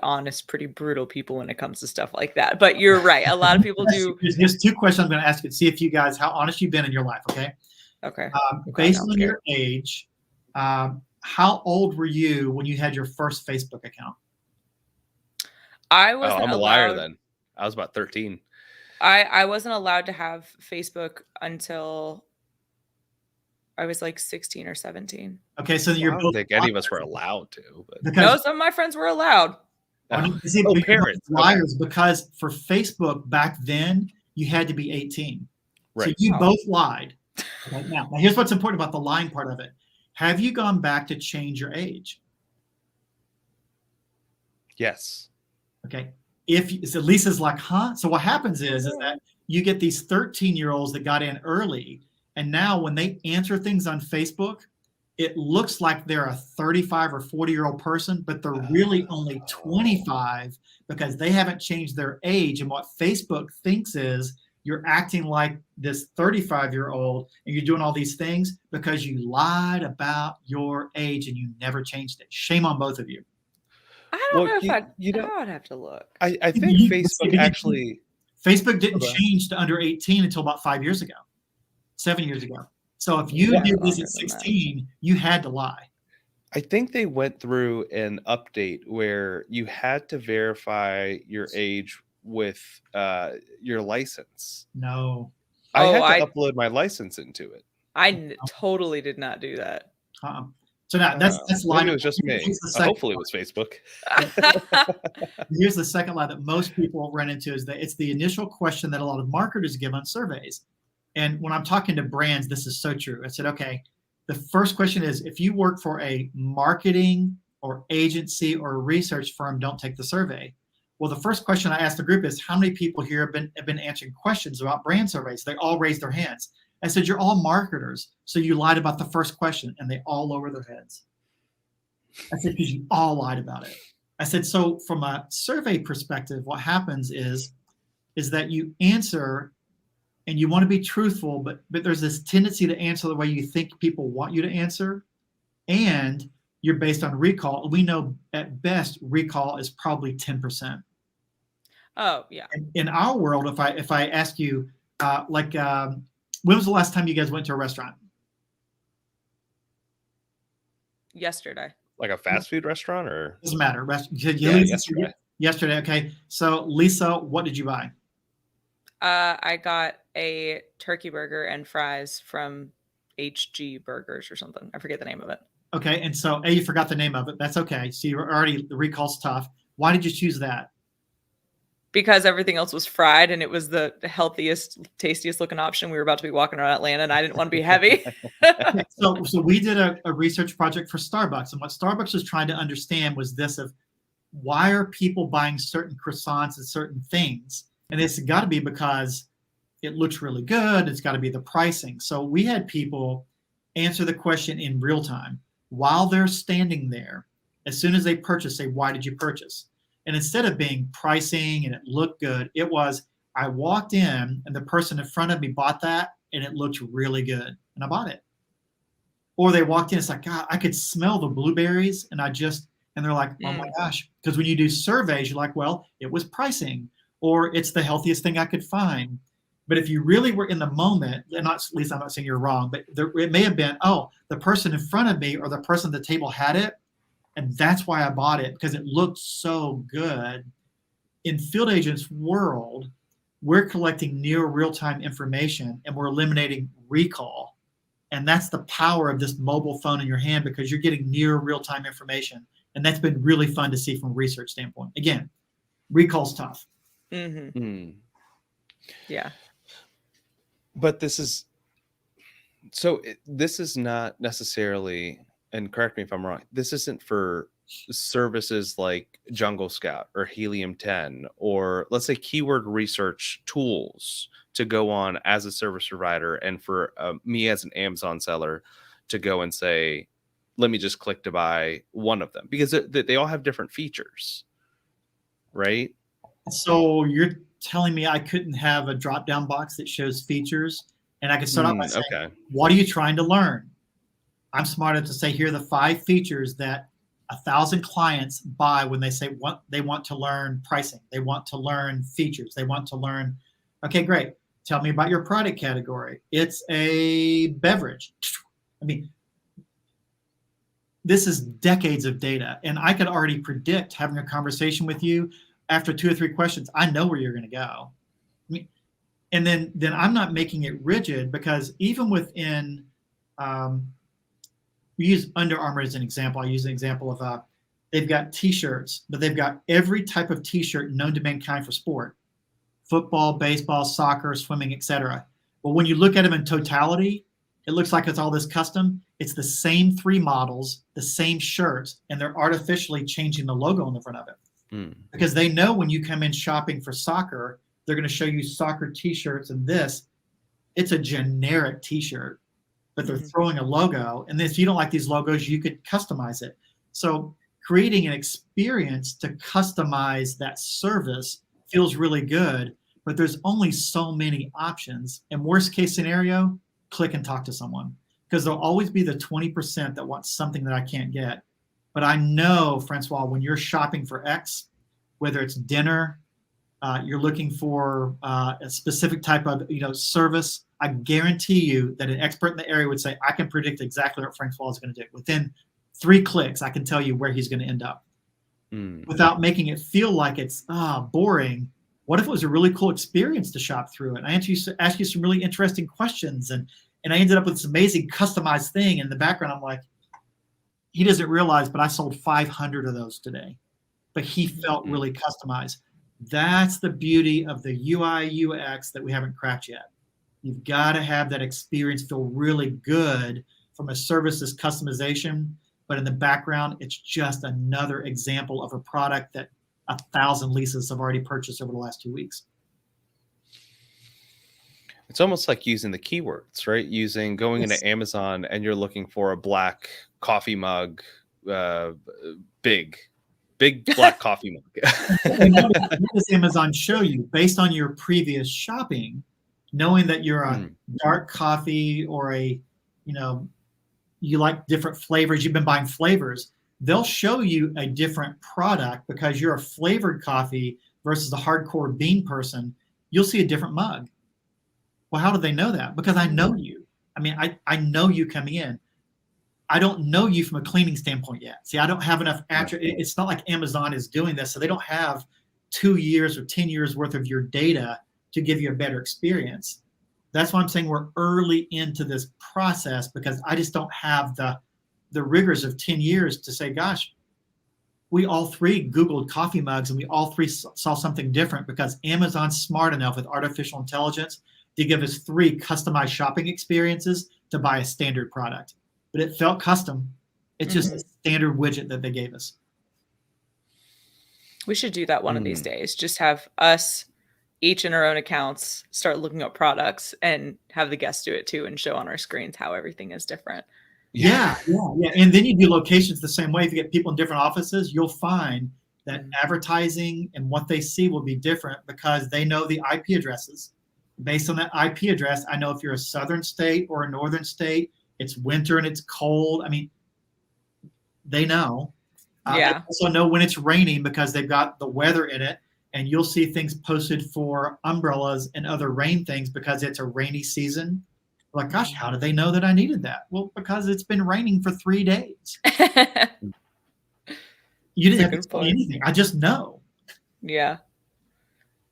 A: honest, pretty brutal people when it comes to stuff like that. But you're right. A lot of people do.
C: Here's 2 questions I'm going to ask you to see if you guys, how honest you've been in your life. Okay.
A: Okay.
C: Based on your age, how old were you when you had your first Facebook account?
A: I wasn't
B: I'm a liar then. I was about 13.
A: I wasn't allowed to have Facebook until I was like 16 or 17.
C: Okay, so you're both.
B: I don't think any of us were allowed to. But.
A: No, some of my friends were allowed.
C: Parents. Liars, because for Facebook back then, you had to be 18. Right. So you both lied. Okay, now, here's what's important about the lying part of it. Have you gone back to change your age?
B: Yes.
C: Okay. So Lisa's like, huh? So what happens is that you get these 13-year-olds that got in early, and now when they answer things on Facebook, it looks like they're a 35 or 40-year-old person, but they're really only 25 because they haven't changed their age. And what Facebook thinks is you're acting like this 35-year-old and you're doing all these things because you lied about your age and you never changed it. Shame on both of you.
A: I don't know if I would have to look.
B: I think Facebook actually.
C: Facebook didn't change to under 18 until about 7 years ago. So if you did this at 16, you had to lie.
B: I think they went through an update where you had to verify your age with your license.
C: No.
B: I had to upload my license into it.
A: I totally did not do that.
C: So now that's lie.
B: It was just me. Hopefully it was Facebook.
C: Here's the second lie that most people run into is that it's the initial question that a lot of marketers give on surveys. And when I'm talking to brands, this is so true. I said, okay, the first question is, if you work for a marketing or agency or research firm, don't take the survey. Well, the first question I asked the group is, how many people here have been answering questions about brand surveys? They all raised their hands. I said, you're all marketers, so you lied about the first question, and they all lower their heads. I said, because you all lied about it. I said, so from a survey perspective, what happens is that you answer and you want to be truthful, but there's this tendency to answer the way you think people want you to answer, and you're based on recall. We know at best recall is probably 10%.
A: Oh, yeah.
C: In our world, if I ask you, when was the last time you guys went to a restaurant?
A: Yesterday.
B: Like a fast food restaurant, or
C: doesn't matter.
B: Yesterday.
C: Yesterday. Okay. So Lisa, what did you buy?
A: I got a turkey burger and fries from HG Burgers or something. I forget the name of it.
C: Okay. And so you forgot the name of it. That's okay. So you're already, the recall's tough. Why did you choose that?
A: Because everything else was fried and it was the healthiest, tastiest looking option. We were about to be walking around Atlanta and I didn't want to be heavy.
C: So we did a research project for Starbucks. And what Starbucks was trying to understand was this of why are people buying certain croissants and certain things? And it's got to be because it looks really good. It's got to be the pricing. So we had people answer the question in real time while they're standing there. As soon as they purchase, say, why did you purchase? And instead of being pricing and it looked good, it was, I walked in and the person in front of me bought that and it looked really good and I bought it. Or they walked in, it's like, God, I could smell the blueberries and they're like, oh my gosh. Because when you do surveys, you're like, well, it was pricing or it's the healthiest thing I could find. But if you really were in the moment, and not, at least I'm not saying you're wrong, but it may have been, oh, the person in front of me or the person at the table had it. And that's why I bought it, because it looked so good. In field agents' world, we're collecting near real-time information and we're eliminating recall. And that's the power of this mobile phone in your hand, because you're getting near real-time information. And that's been really fun to see from a research standpoint. Again, recall's tough.
A: Mm-hmm. Mm. Yeah.
B: But this is not necessarily, and correct me if I'm wrong, this isn't for services like Jungle Scout or Helium 10, or let's say keyword research tools to go on as a service provider, and for me as an Amazon seller to go and say, let me just click to buy one of them, because they all have different features, right?
C: So you're telling me I couldn't have a drop-down box that shows features, and I could start off by saying, okay, what are you trying to learn? I'm smart enough to say, here are the 5 features that 1,000 clients buy when they say what they want to learn pricing. They want to learn features. They want to learn, okay, great. Tell me about your product category. It's a beverage. I mean, this is decades of data. And I could already predict, having a conversation with you, after 2 or 3 questions, I know where you're going to go. I mean, and then I'm not making it rigid, because even within, we use Under Armour as an example. I use an example of they've got T-shirts, but they've got every type of T-shirt known to mankind for sport: football, baseball, soccer, swimming, etc. But when you look at them in totality, it looks like it's all this custom. It's the same 3 models, the same shirts, and they're artificially changing the logo on the front of it. Because they know when you come in shopping for soccer, they're going to show you soccer T-shirts, and it's a generic T-shirt, but they're throwing a logo. And if you don't like these logos, you could customize it. So creating an experience to customize that service feels really good, but there's only so many options. And worst case scenario, click and talk to someone, because there'll always be the 20% that wants something that I can't get. But I know, Francois, when you're shopping for X, whether it's dinner, you're looking for a specific type of service, I guarantee you that an expert in the area would say, I can predict exactly what Francois is going to do. Within 3 clicks, I can tell you where he's going to end up without making it feel like it's boring. What if it was a really cool experience to shop through it? And I ask you some really interesting questions, and I ended up with this amazing customized thing. In the background, I'm like, he doesn't realize, but I sold 500 of those today. But he felt really customized. That's the beauty of the UI UX that we haven't cracked yet. You've got to have that experience feel really good from a services customization, but in the background, it's just another example of a product that 1,000 leases have already purchased over the last 2 weeks.
B: It's almost like using the keywords, right? Going into Amazon and you're looking for a black coffee mug, big black coffee mug.
C: And what does Amazon show you based on your previous shopping, knowing that you're a dark coffee or you like different flavors, you've been buying flavors, they'll show you a different product because you're a flavored coffee versus a hardcore bean person. You'll see a different mug. Well, how do they know that? Because I know you. I mean, I know you coming in. I don't know you from a cleaning standpoint yet. See, I don't have enough. It's not like Amazon is doing this. So they don't have 2 years or 10 years worth of your data to give you a better experience. That's why I'm saying we're early into this process, because I just don't have the rigors of 10 years to say, gosh, we all three Googled coffee mugs and we all three saw something different, because Amazon's smart enough with artificial intelligence to give us 3 customized shopping experiences to buy a standard product. But it felt custom. It's just a standard widget that they gave us.
A: We should do that one of these days. Just have us each in our own accounts start looking up products and have the guests do it too and show on our screens how everything is different.
C: Yeah. And then you do locations the same way. If you get people in different offices, you'll find that advertising and what they see will be different, because they know the IP addresses. Based on that IP address, I know if you're a southern state or a northern state, it's winter and it's cold. I mean, they know. They also know when it's raining because they've got the weather in it. And you'll see things posted for umbrellas and other rain things because it's a rainy season. Like, gosh, how do they know that I needed that? Well, because it's been raining for 3 days. You didn't have to explain anything. I just know.
A: Yeah.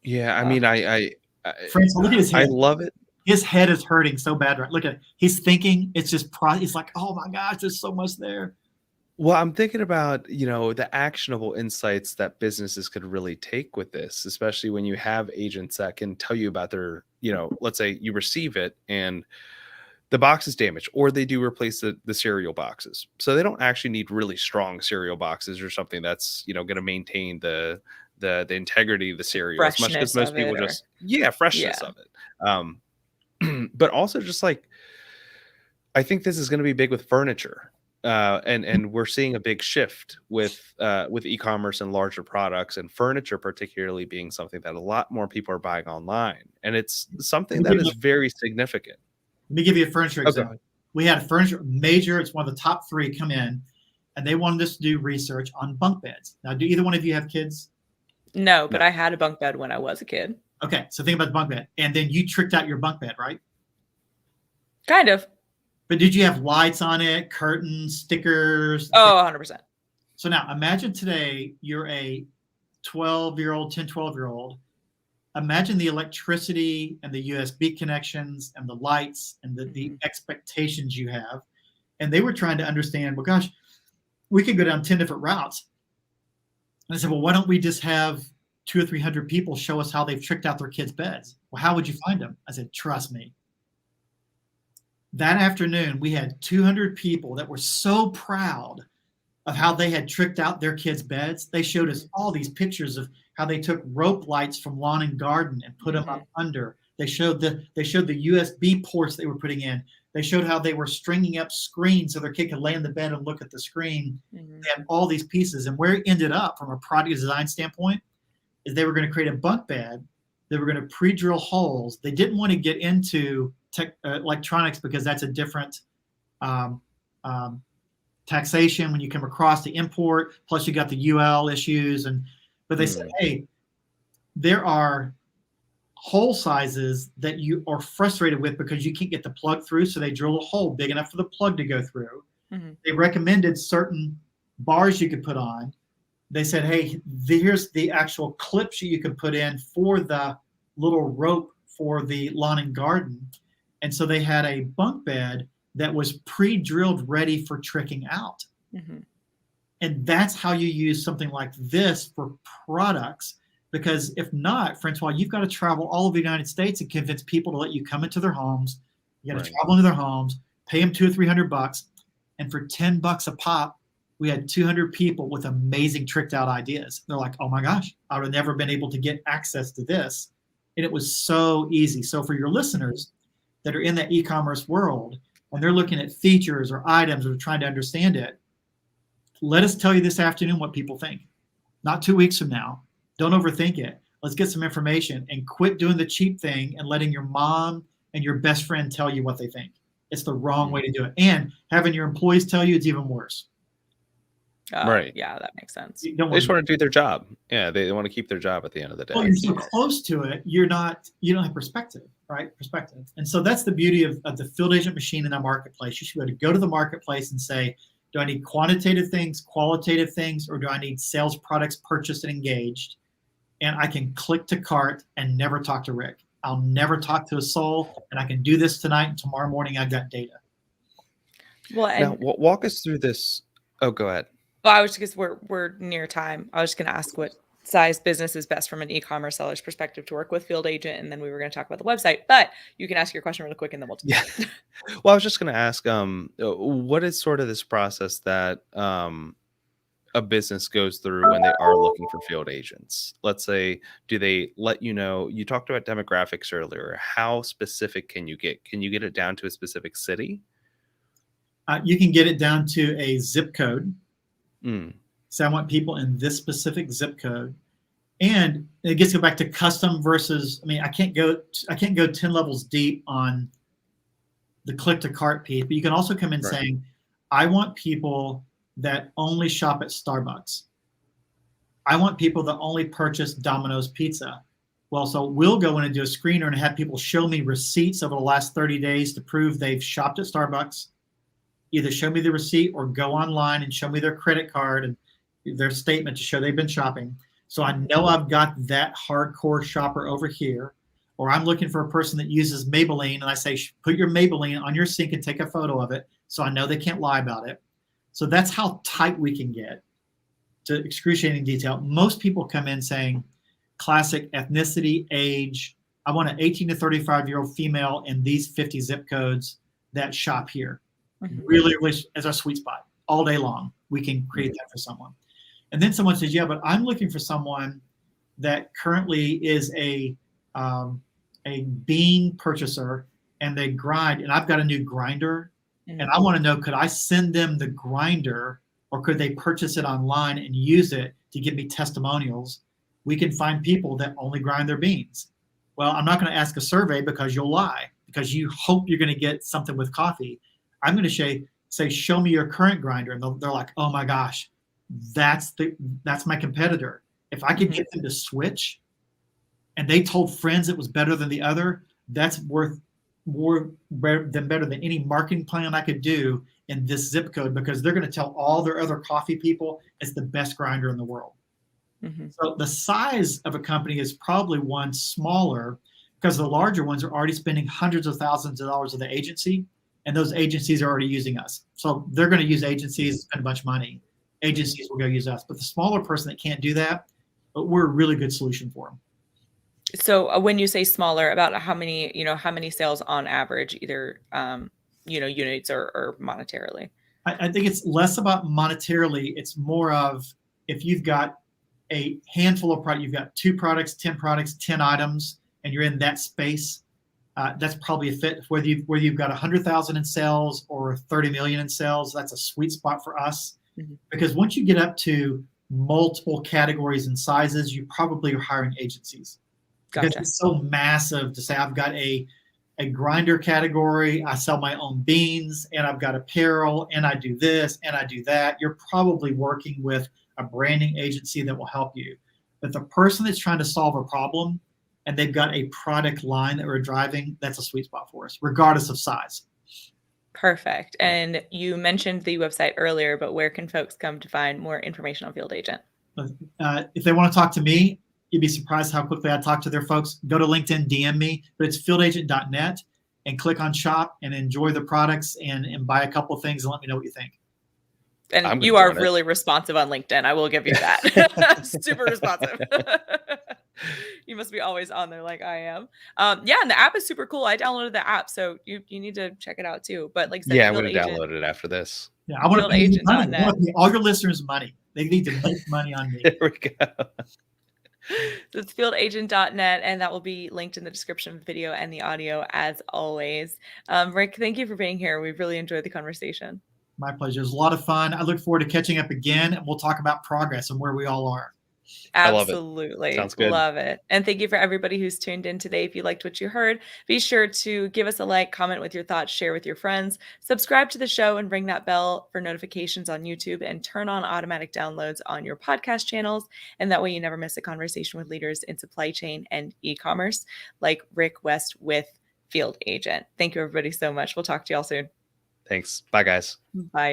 B: Yeah. I mean,
C: Francis, look at his head.
B: I love it.
C: His head is hurting so bad. Right? Look at it. He's thinking. It's just he's like, oh my gosh, there's so much there.
B: Well, I'm thinking about, the actionable insights that businesses could really take with this, especially when you have agents that can tell you about their, let's say you receive it and the box is damaged, or they do replace the cereal boxes. So they don't actually need really strong cereal boxes or something that's, going to maintain the integrity of the cereal as much as most people freshness of it. But also just like, I think this is going to be big with furniture. And we're seeing a big shift with e-commerce and larger products, and furniture particularly being something that a lot more people are buying online. And it's something that is very significant.
C: Let me give you a furniture example. We had a furniture major. It's one of the top 3 come in, and they wanted us to do research on bunk beds. Now, do either one of you have kids?
A: No, but I had a bunk bed when I was a kid.
C: Okay, so think about the bunk bed. And then you tricked out your bunk bed, right?
A: Kind of.
C: But did you have lights on it, curtains, stickers?
A: Oh, 100%.
C: So now imagine today you're a 12-year-old, 10, 12-year-old. Imagine the electricity and the USB connections and the lights and the expectations you have. And they were trying to understand, well, gosh, we could go down 10 different routes. And I said, well, why don't we just have 200 or 300 people show us how they've tricked out their kids' beds? Well, how would you find them? I said, trust me. That afternoon, we had 200 people that were so proud of how they had tricked out their kids' beds. They showed us all these pictures of how they took rope lights from Lawn and Garden and put them up under. They showed the USB ports they were putting in. They showed how they were stringing up screens so their kid could lay in the bed and look at the screen. They had all these pieces. And where it ended up from a product design standpoint is they were going to create a bunk bed. They were going to pre-drill holes. They didn't want to get into electronics because that's a different taxation when you come across the import. Plus, you got the UL issues, but they said, hey, there are hole sizes that you are frustrated with because you can't get the plug through. So they drilled a hole big enough for the plug to go through. They recommended certain bars you could put on. They said, hey, here's the actual clips you can put in for the little rope for the Lawn and Garden. And so they had a bunk bed that was pre-drilled, ready for tricking out. And that's how you use something like this for products. Because if not, Francois, you've got to travel all over the United States and convince people to let you come into their homes. You got to travel into their homes, pay them $200 or $300, and for $10 a pop, we had 200 people with amazing tricked out ideas. They're like, oh my gosh, I would have never been able to get access to this. And it was so easy. So for your listeners that are in that e-commerce world, and they're looking at features or items or trying to understand it, let us tell you this afternoon what people think. Not 2 weeks from now. Don't overthink it. Let's get some information and quit doing the cheap thing and letting your mom and your best friend tell you what they think. It's the wrong way to do it. And having your employees tell you, it's even worse.
B: Right.
A: Yeah, that makes sense.
B: They just want to do their job. Yeah, they want to keep their job at the end of the day.
C: Well, you're so close to it, you don't have perspective, right? Perspective. And so that's the beauty of the field agent machine in the marketplace. You should be able to go to the marketplace and say, do I need quantitative things, qualitative things, or do I need sales products purchased and engaged? And I can click to cart and never talk to Rick. I'll never talk to a soul, and I can do this tonight, and tomorrow morning I've got data.
A: Well,
B: now walk us through this. Oh, go ahead.
A: Well, I was just, we're near time. I was just going to ask what size business is best from an e-commerce seller's perspective to work with field agent, and then we were going to talk about the website. But you can ask your question really quick, and then we'll.
B: Yeah. Well, I was just going to ask, what is sort of this process that a business goes through when they are looking for field agents? Let's say, do they let you know? You talked about demographics earlier. How specific can you get? Can you get it down to a specific city?
C: You can get it down to a zip code.
B: Mm.
C: So I want people in this specific zip code, and it gets to go back to custom versus. I mean, I can't go 10 levels deep on the click to cart piece, but you can also come in saying, I want people that only shop at Starbucks. I want people that only purchase Domino's Pizza. Well, so we'll go in and do a screener and have people show me receipts over the last 30 days to prove they've shopped at Starbucks. Either show me the receipt or go online and show me their credit card and their statement to show they've been shopping. So I know I've got that hardcore shopper over here. Or I'm looking for a person that uses Maybelline, and I say, put your Maybelline on your sink and take a photo of it so I know they can't lie about it. So that's how tight we can get to excruciating detail. Most people come in saying classic ethnicity, age. I want an 18 to 35-year-old female in these 50 zip codes that shop here. Mm-hmm. Really, really as our sweet spot all day long. We can create that for someone. And then someone says, yeah, but I'm looking for someone that currently is a bean purchaser and they grind, and I've got a new grinder. And I want to know, could I send them the grinder or could they purchase it online and use it to give me testimonials? We can find people that only grind their beans. Well, I'm not going to ask a survey because you'll lie, because you hope you're going to get something with coffee. I'm going to say, show me your current grinder. And they're like, oh my gosh, that's my competitor. If I could get them to switch and they told friends it was better than the other, that's worth better than any marketing plan I could do in this zip code, because they're going to tell all their other coffee people it's the best grinder in the world. Mm-hmm. So the size of a company is probably one smaller, because the larger ones are already spending hundreds of thousands of dollars with the agency, and those agencies are already using us. So they're going to use agencies, spend a bunch of money. Agencies will go use us. But the smaller person that can't do that, but we're a really good solution for them.
A: So when you say smaller, about how many sales on average, either, units or monetarily?
C: I think it's less about monetarily. It's more of, if you've got a handful of products, you've got 2 products, 10 products, 10 items, and you're in that space, that's probably a fit. Whether you've got 100,000 in sales or 30 million in sales, that's a sweet spot for us. Mm-hmm. Because once you get up to multiple categories and sizes, you probably are hiring agencies. Gotcha. Because it's so massive to say, I've got a grinder category, I sell my own beans, and I've got apparel, and I do this, and I do that. You're probably working with a branding agency that will help you. But the person that's trying to solve a problem and they've got a product line that we're driving, that's a sweet spot for us, regardless of size.
A: Perfect. And you mentioned the website earlier, but where can folks come to find more information on Field Agent?
C: If they want to talk to me, you'd be surprised how quickly I talk to their folks. Go to LinkedIn, DM me, but it's fieldagent.net, and click on shop and enjoy the products and buy a couple of things and let me know what you think.
A: And you are really responsive on LinkedIn. I will give you that. Super responsive. You must be always on there like I am. Yeah, and the app is super cool. I downloaded the app, so you need to check it out too. But like I said,
B: yeah, I'm going to download it after this.
C: Yeah, I want to pay money. I want to pay all your listeners money. They need to make money on me.
B: There we go.
A: So it's fieldagent.net, and that will be linked in the description of the video and the audio as always. Rick, thank you for being here. We've really enjoyed the conversation.
C: My pleasure. It was a lot of fun. I look forward to catching up again, and we'll talk about progress and where we all are.
A: Absolutely.
B: Sounds good.
A: Love it. And thank you for everybody who's tuned in today. If you liked what you heard, be sure to give us a like, comment with your thoughts, share with your friends, subscribe to the show, and ring that bell for notifications on YouTube, and turn on automatic downloads on your podcast channels. And that way you never miss a conversation with leaders in supply chain and e-commerce like Rick West with Field Agent. Thank you, everybody, so much. We'll talk to y'all soon.
B: Thanks. Bye, guys.
A: Bye.